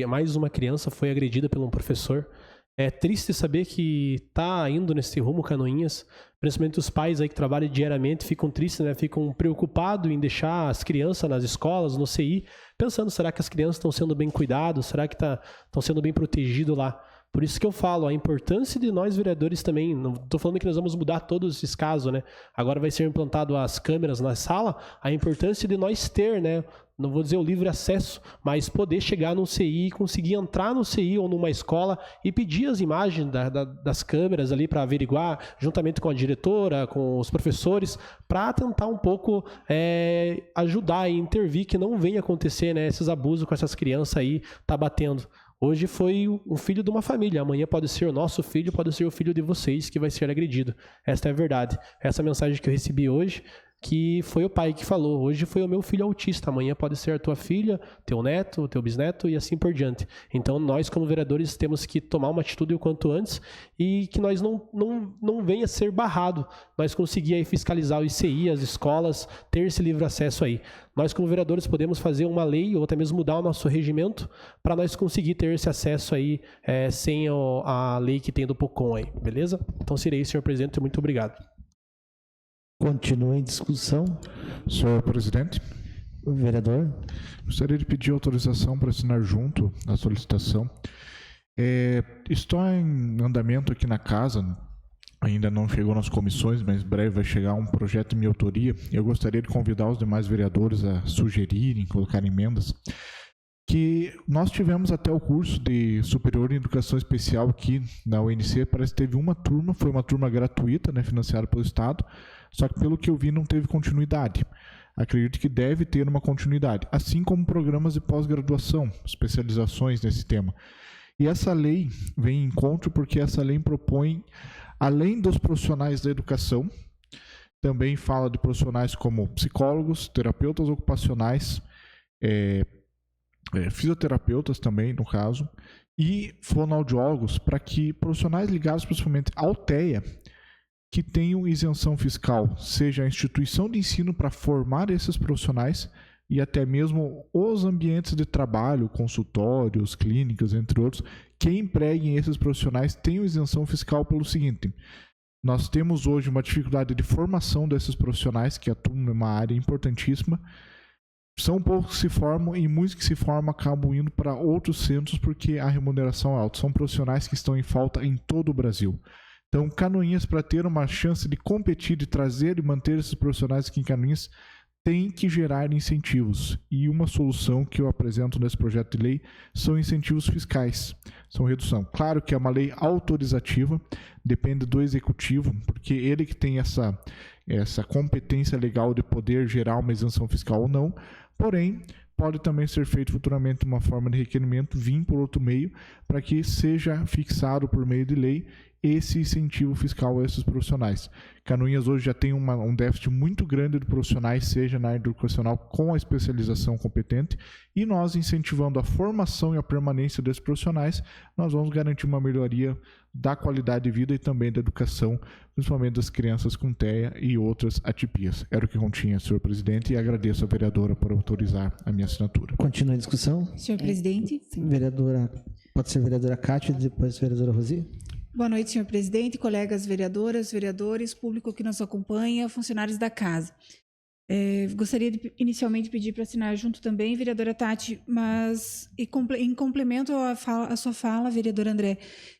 mais uma criança foi agredida por um professor. É triste saber que está indo nesse rumo Canoinhas, principalmente os pais aí que trabalham diariamente ficam tristes, né? Ficam preocupados em deixar as crianças nas escolas, no CI, pensando, será que as crianças estão sendo bem cuidadas? Será que estão sendo bem protegidos lá? Por isso que eu falo, a importância de nós vereadores também, não estou falando que nós vamos mudar todos esses casos, né? Agora vai ser implantado as câmeras na sala, a importância de nós ter, né? Não vou dizer o livre acesso, mas poder chegar no CI, conseguir entrar no CI ou numa escola e pedir as imagens das câmeras ali para averiguar, juntamente com a diretora, com os professores, para tentar um pouco ajudar e intervir que não venha acontecer, né, esses abusos com essas crianças aí, tá batendo. Hoje foi um filho de uma família, amanhã pode ser o nosso filho, pode ser o filho de vocês que vai ser agredido. Esta é a verdade. Essa mensagem que eu recebi hoje, que foi o pai que falou, hoje foi o meu filho autista, amanhã pode ser a tua filha, teu neto, teu bisneto e assim por diante. Então nós como vereadores temos que tomar uma atitude o quanto antes e que nós não venha a ser barrado, nós conseguir aí fiscalizar o ICI, as escolas, ter esse livre acesso aí. Nós como vereadores podemos fazer uma lei ou até mesmo mudar o nosso regimento para nós conseguir ter esse acesso aí sem a lei que tem do PROCON aí, beleza? Então serei, senhor presidente, muito obrigado. Continua em discussão. Senhor presidente, Vereador. gostaria de pedir autorização para assinar junto a solicitação. Está em andamento aqui na casa, ainda não chegou nas comissões, mas breve vai chegar um projeto de minha autoria. Eu gostaria de convidar os demais vereadores a sugerirem, colocar emendas, que nós tivemos até o curso de superior em educação especial aqui na UNC, parece que teve uma turma, foi uma turma gratuita, né, financiada pelo Estado, só que pelo que eu vi não teve continuidade. Acredito que deve ter uma continuidade, assim como programas de pós-graduação, especializações nesse tema. E essa lei vem em encontro porque essa lei propõe, além dos profissionais da educação, também fala de profissionais como psicólogos, terapeutas ocupacionais, fisioterapeutas também, no caso, e fonoaudiólogos, para que profissionais ligados principalmente ao TEA, que tenham isenção fiscal, seja a instituição de ensino para formar esses profissionais e até mesmo os ambientes de trabalho, consultórios, clínicas, entre outros, que empreguem esses profissionais tenham isenção fiscal pelo seguinte: nós temos hoje uma dificuldade de formação desses profissionais que atuam numa área importantíssima. São poucos que se formam e muitos que se formam acabam indo para outros centros porque a remuneração é alta. São profissionais que estão em falta em todo o Brasil. Então, Canoinhas, para ter uma chance de competir, de trazer e manter esses profissionais aqui em Canoinhas, tem que gerar incentivos. E uma solução que eu apresento nesse projeto de lei são incentivos fiscais, são redução. Claro que é uma lei autorizativa, depende do executivo, porque ele que tem essa competência legal de poder gerar uma isenção fiscal ou não, porém, pode também ser feito futuramente uma forma de requerimento, vir por outro meio, para que seja fixado por meio de lei esse incentivo fiscal a esses profissionais. Canoinhas hoje já tem um déficit muito grande de profissionais, seja na área educacional com a especialização competente, e nós incentivando a formação e a permanência desses profissionais, nós vamos garantir uma melhoria da qualidade de vida e também da educação, principalmente das crianças com TEA e outras atipias. Era o que continha, senhor presidente, e agradeço à vereadora por autorizar a minha assinatura. Continua em discussão. Senhor presidente. Vereadora, pode ser vereadora Cátia e depois vereadora Rosi. Boa noite, senhor presidente, colegas vereadoras, vereadores, público que nos acompanha, funcionários da casa. Gostaria de inicialmente pedir para assinar junto também, vereadora Tati, mas em complemento à sua fala, vereador André,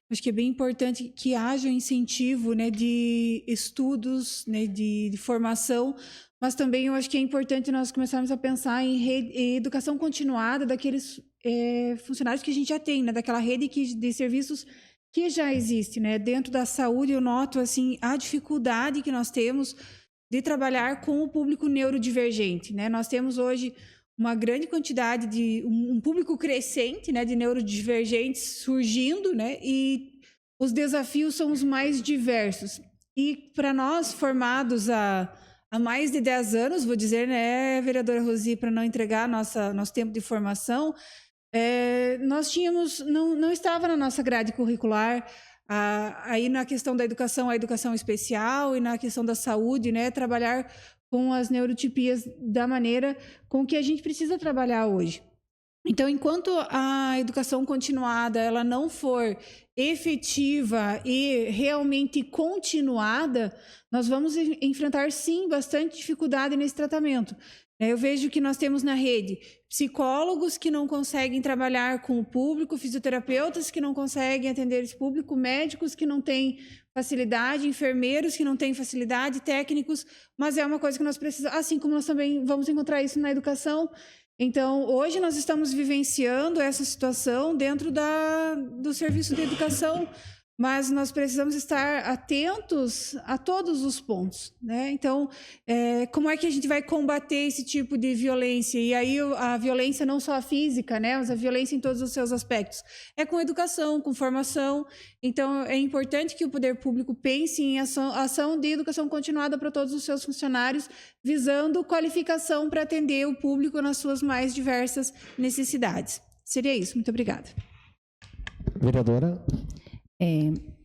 acho que é bem importante que haja um incentivo, né, de estudos, né, de formação, mas também eu acho que é importante nós começarmos a pensar em educação continuada daqueles funcionários que a gente já tem, né, daquela rede de serviços que já existe, né? Dentro da saúde, eu noto assim a dificuldade que nós temos de trabalhar com o público neurodivergente, né? Nós temos hoje uma grande quantidade de um público crescente, né, de neurodivergentes surgindo, né? E os desafios são os mais diversos. E para nós formados há mais de 10 anos, vou dizer, né, vereadora Rosi, para não entregar nosso tempo de formação, nós tínhamos, não estava na nossa grade curricular, aí na questão da educação, a educação especial, e na questão da saúde, né, trabalhar com as neurotipias da maneira com que a gente precisa trabalhar hoje. Então, enquanto a educação continuada ela não for efetiva e realmente continuada, nós vamos enfrentar, sim, bastante dificuldade nesse tratamento. Eu vejo que nós temos na rede psicólogos que não conseguem trabalhar com o público, fisioterapeutas que não conseguem atender esse público, médicos que não têm facilidade, enfermeiros que não têm facilidade, técnicos, mas é uma coisa que nós precisamos, assim como nós também vamos encontrar isso na educação. Então, hoje nós estamos vivenciando essa situação dentro do serviço de educação, mas nós precisamos estar atentos a todos os pontos, né? Então, como é que a gente vai combater esse tipo de violência? E aí a violência não só a física, né? Mas a violência em todos os seus aspectos. É com educação, com formação. Então, é importante que o poder público pense em ação de educação continuada para todos os seus funcionários, visando qualificação para atender o público nas suas mais diversas necessidades. Seria isso. Muito obrigada. Vereadora.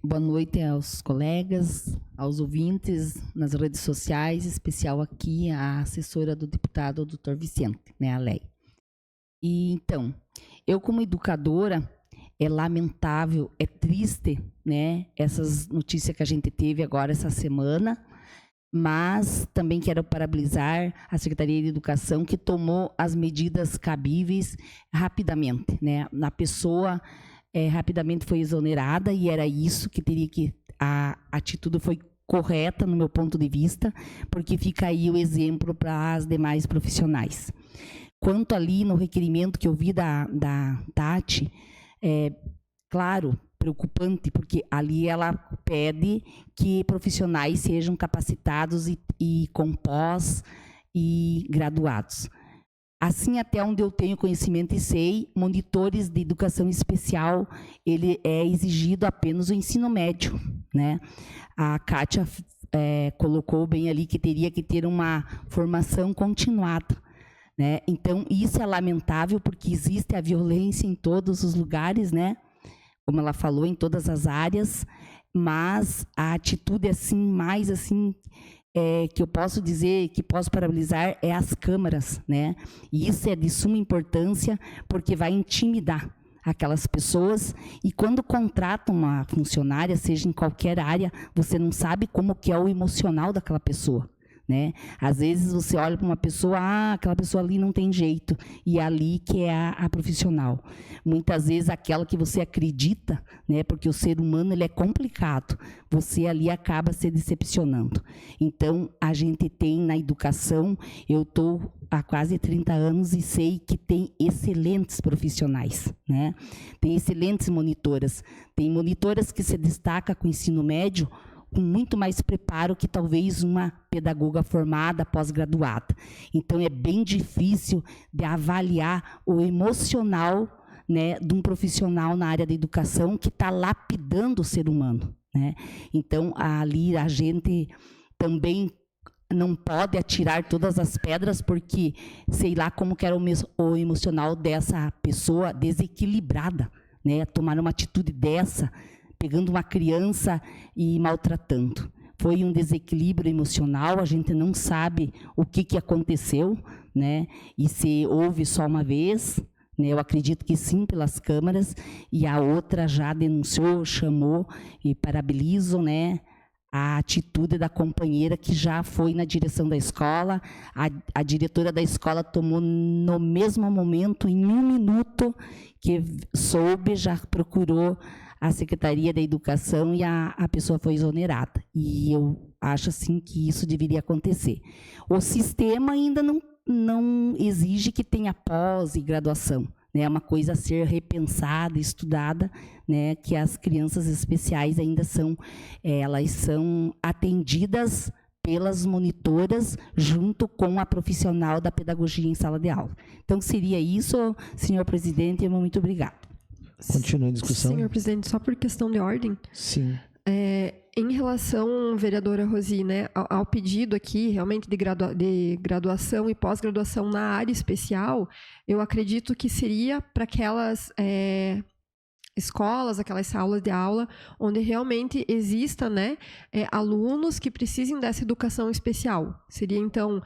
Boa noite aos colegas, aos ouvintes nas redes sociais, em especial aqui a assessora do deputado Dr. Vicente, né, a Lei. E então, eu como educadora, é lamentável, é triste, né, essas notícias que a gente teve agora essa semana, mas também quero parabenizar a Secretaria de Educação que tomou as medidas cabíveis rapidamente, né, na pessoa rapidamente foi exonerada e era isso que teria que... A atitude foi correta no meu ponto de vista, porque fica aí o exemplo para as demais profissionais. Quanto ali no requerimento que eu vi da Tati, claro, preocupante, porque ali ela pede que profissionais sejam capacitados e com pós e graduados. Assim, até onde eu tenho conhecimento e sei, monitores de educação especial, ele é exigido apenas o ensino médio, né? A Kátia colocou bem ali que teria que ter uma formação continuada, né? Então, isso é lamentável, porque existe a violência em todos os lugares, né? Como ela falou, em todas as áreas, mas a atitude, assim, mais assim... que eu posso dizer, que posso parabenizar, é as câmaras, né? E isso é de suma importância, porque vai intimidar aquelas pessoas, e quando contratam uma funcionária, seja em qualquer área, você não sabe como que é o emocional daquela pessoa, né? Às vezes você olha para uma pessoa, aquela pessoa ali não tem jeito, e é ali que é a profissional. Muitas vezes aquela que você acredita, né, porque o ser humano ele é complicado, você ali acaba se decepcionando. Então, a gente tem na educação, eu estou há quase 30 anos e sei que tem excelentes profissionais, né? Tem excelentes monitoras. Tem monitoras que se destacam com o ensino médio, com muito mais preparo que talvez uma pedagoga formada, pós-graduada. Então, é bem difícil de avaliar o emocional, né, de um profissional na área da educação que está lapidando o ser humano, né? Então, ali a gente também não pode atirar todas as pedras, porque sei lá como que era o emocional dessa pessoa desequilibrada, né? Tomar uma atitude dessa, pegando uma criança e maltratando. Foi um desequilíbrio emocional, a gente não sabe o que aconteceu, né? E se houve só uma vez, né? Eu acredito que sim, pelas câmaras, e a outra já denunciou, chamou, e parabenizo, né, a atitude da companheira que já foi na direção da escola. A diretora da escola tomou no mesmo momento, em 1 minuto que soube, já procurou a Secretaria da Educação e a pessoa foi exonerada. E eu acho assim que isso deveria acontecer. O sistema ainda não exige que tenha pós e graduação, né? É uma coisa a ser repensada, estudada, né? Que as crianças especiais ainda elas são atendidas pelas monitoras junto com a profissional da pedagogia em sala de aula. Então, seria isso, senhor presidente, e muito obrigado. Continue a discussão. Senhor presidente, só por questão de ordem. Sim. Em relação, vereadora Rosi, né, ao pedido aqui, realmente, de graduação e pós-graduação na área especial, eu acredito que seria para aquelas escolas, aquelas salas de aula, onde realmente exista, né, alunos que precisem dessa educação especial. Seria, então,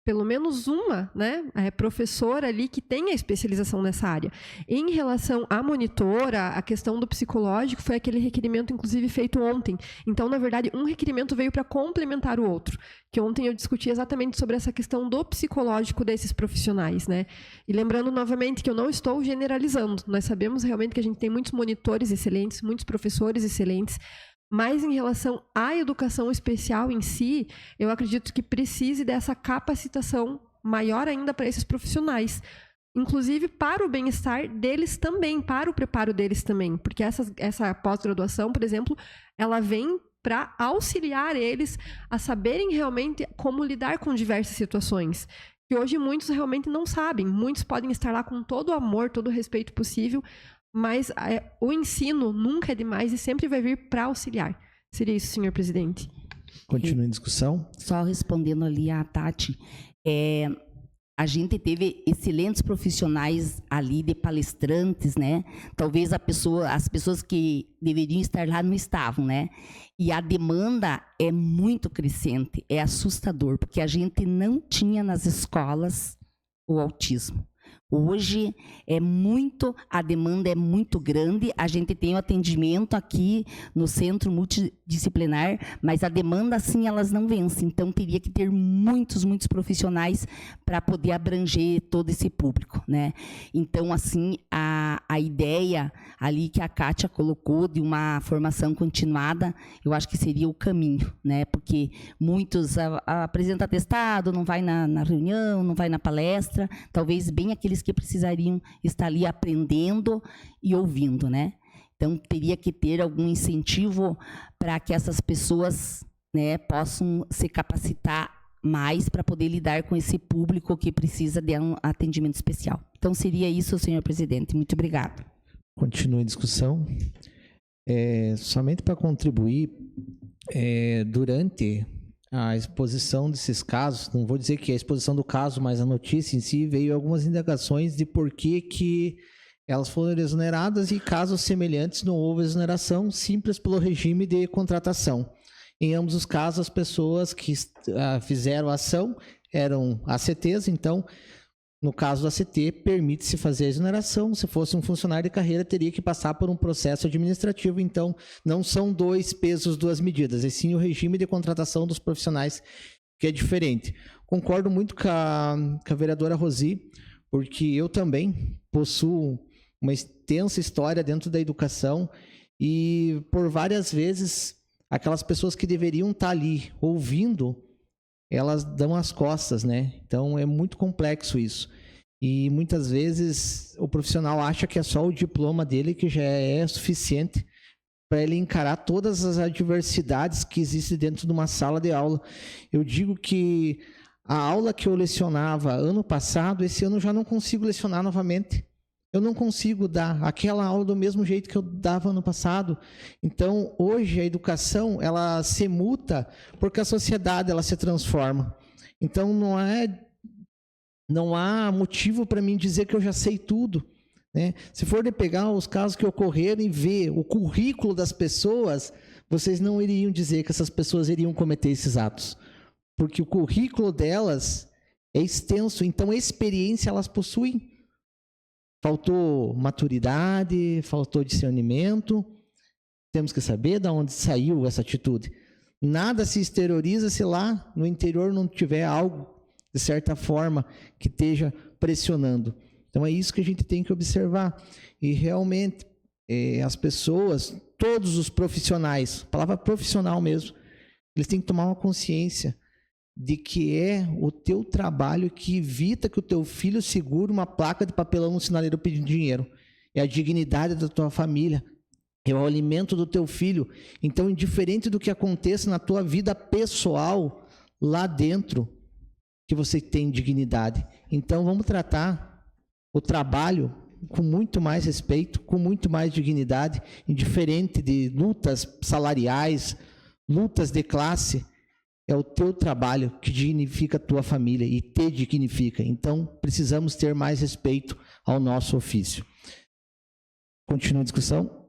pelo menos uma, né, professora ali que tenha especialização nessa área. Em relação à monitora, a questão do psicológico foi aquele requerimento, inclusive, feito ontem. Então, na verdade, um requerimento veio para complementar o outro, que ontem eu discuti exatamente sobre essa questão do psicológico desses profissionais, né? E lembrando novamente que eu não estou generalizando, nós sabemos realmente que a gente tem muitos monitores excelentes, muitos professores excelentes, mas em relação à educação especial em si, eu acredito que precise dessa capacitação maior ainda para esses profissionais, inclusive para o bem-estar deles também, para o preparo deles também, porque essa pós-graduação, por exemplo, ela vem para auxiliar eles a saberem realmente como lidar com diversas situações, que hoje muitos realmente não sabem. Muitos podem estar lá com todo o amor, todo o respeito possível, mas o ensino nunca é demais e sempre vai vir para auxiliar. Seria isso, senhor presidente. Continua em discussão. Só respondendo ali a Tati, a gente teve excelentes profissionais ali de palestrantes, né? Talvez as pessoas que deveriam estar lá não estavam, né? E a demanda é muito crescente, é assustador, porque a gente não tinha nas escolas o autismo. Hoje a demanda é muito grande, a gente tem o atendimento aqui no centro multidisciplinar, mas a demanda, assim, elas não vencem, então teria que ter muitos profissionais para poder abranger todo esse público, né? Então, assim, a ideia ali que a Kátia colocou de uma formação continuada, eu acho que seria o caminho, né? Porque muitos apresentam atestado, não vai na reunião, não vai na palestra, talvez bem aqueles que precisariam estar ali aprendendo e ouvindo, né? Então, teria que ter algum incentivo para que essas pessoas, né, possam se capacitar mais para poder lidar com esse público que precisa de um atendimento especial. Então, seria isso, senhor presidente. Muito obrigada. Continua em discussão. Somente para contribuir, durante a exposição desses casos, não vou dizer que é a exposição do caso, mas a notícia em si, veio algumas indagações de por que elas foram exoneradas e casos semelhantes não houve exoneração, simples pelo regime de contratação. Em ambos os casos, as pessoas que fizeram a ação eram ACTs, então, no caso do ACT, permite-se fazer a exoneração. Se fosse um funcionário de carreira, teria que passar por um processo administrativo. Então, não são 2 pesos, 2 medidas, e sim o regime de contratação dos profissionais, que é diferente. Concordo muito com a vereadora Rosi, porque eu também possuo uma extensa história dentro da educação e, por várias vezes, aquelas pessoas que deveriam estar ali ouvindo, elas dão as costas, né? Então, é muito complexo isso. E, muitas vezes, o profissional acha que é só o diploma dele que já é suficiente para ele encarar todas as adversidades que existem dentro de uma sala de aula. Eu digo que a aula que eu lecionava ano passado, esse ano eu já não consigo lecionar novamente. Eu não consigo dar aquela aula do mesmo jeito que eu dava ano passado. Então, hoje, a educação, ela se muta porque a sociedade, ela se transforma. Então, não há motivo para mim dizer que eu já sei tudo, né? Se for de pegar os casos que ocorreram e ver o currículo das pessoas, vocês não iriam dizer que essas pessoas iriam cometer esses atos. Porque o currículo delas é extenso, então a experiência elas possuem. Faltou maturidade, faltou discernimento. Temos que saber de onde saiu essa atitude. Nada se exterioriza se lá no interior não tiver algo, de certa forma, que esteja pressionando. Então é isso que a gente tem que observar. E realmente, as pessoas, todos os profissionais, a palavra profissional mesmo, eles têm que tomar uma consciência de que é o teu trabalho que evita que o teu filho segure uma placa de papelão no sinaleiro pedindo dinheiro. É a dignidade da tua família, é o alimento do teu filho. Então, indiferente do que aconteça na tua vida pessoal, lá dentro, que você tem dignidade. Então, vamos tratar o trabalho com muito mais respeito, com muito mais dignidade, indiferente de lutas salariais, lutas de classe. É o teu trabalho que dignifica a tua família e te dignifica. Então, precisamos ter mais respeito ao nosso ofício. Continua a discussão?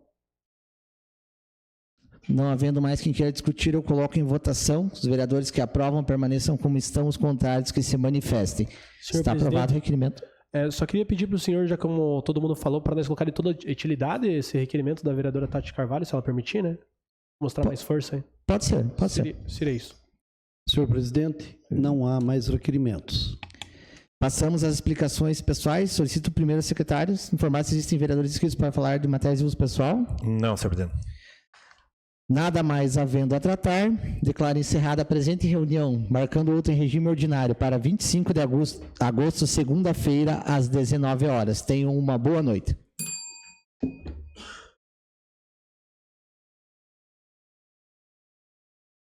Não havendo mais quem queira discutir, eu coloco em votação. Os vereadores que aprovam permaneçam como estão, os contrários que se manifestem. Está aprovado o requerimento. Só queria pedir para o senhor, já como todo mundo falou, para nós colocar em toda utilidade esse requerimento da vereadora Tati Carvalho, se ela permitir, né? Mostrar mais força aí. Pode ser. Seria isso. Senhor presidente, não há mais requerimentos. Passamos às explicações pessoais. Solicito primeiro aos secretários informar se existem vereadores inscritos para falar de matérias de uso pessoal. Não, senhor presidente. Nada mais havendo a tratar, declaro encerrada a presente reunião, marcando outra em regime ordinário para 25 de agosto, segunda-feira, às 19 horas. Tenham uma boa noite.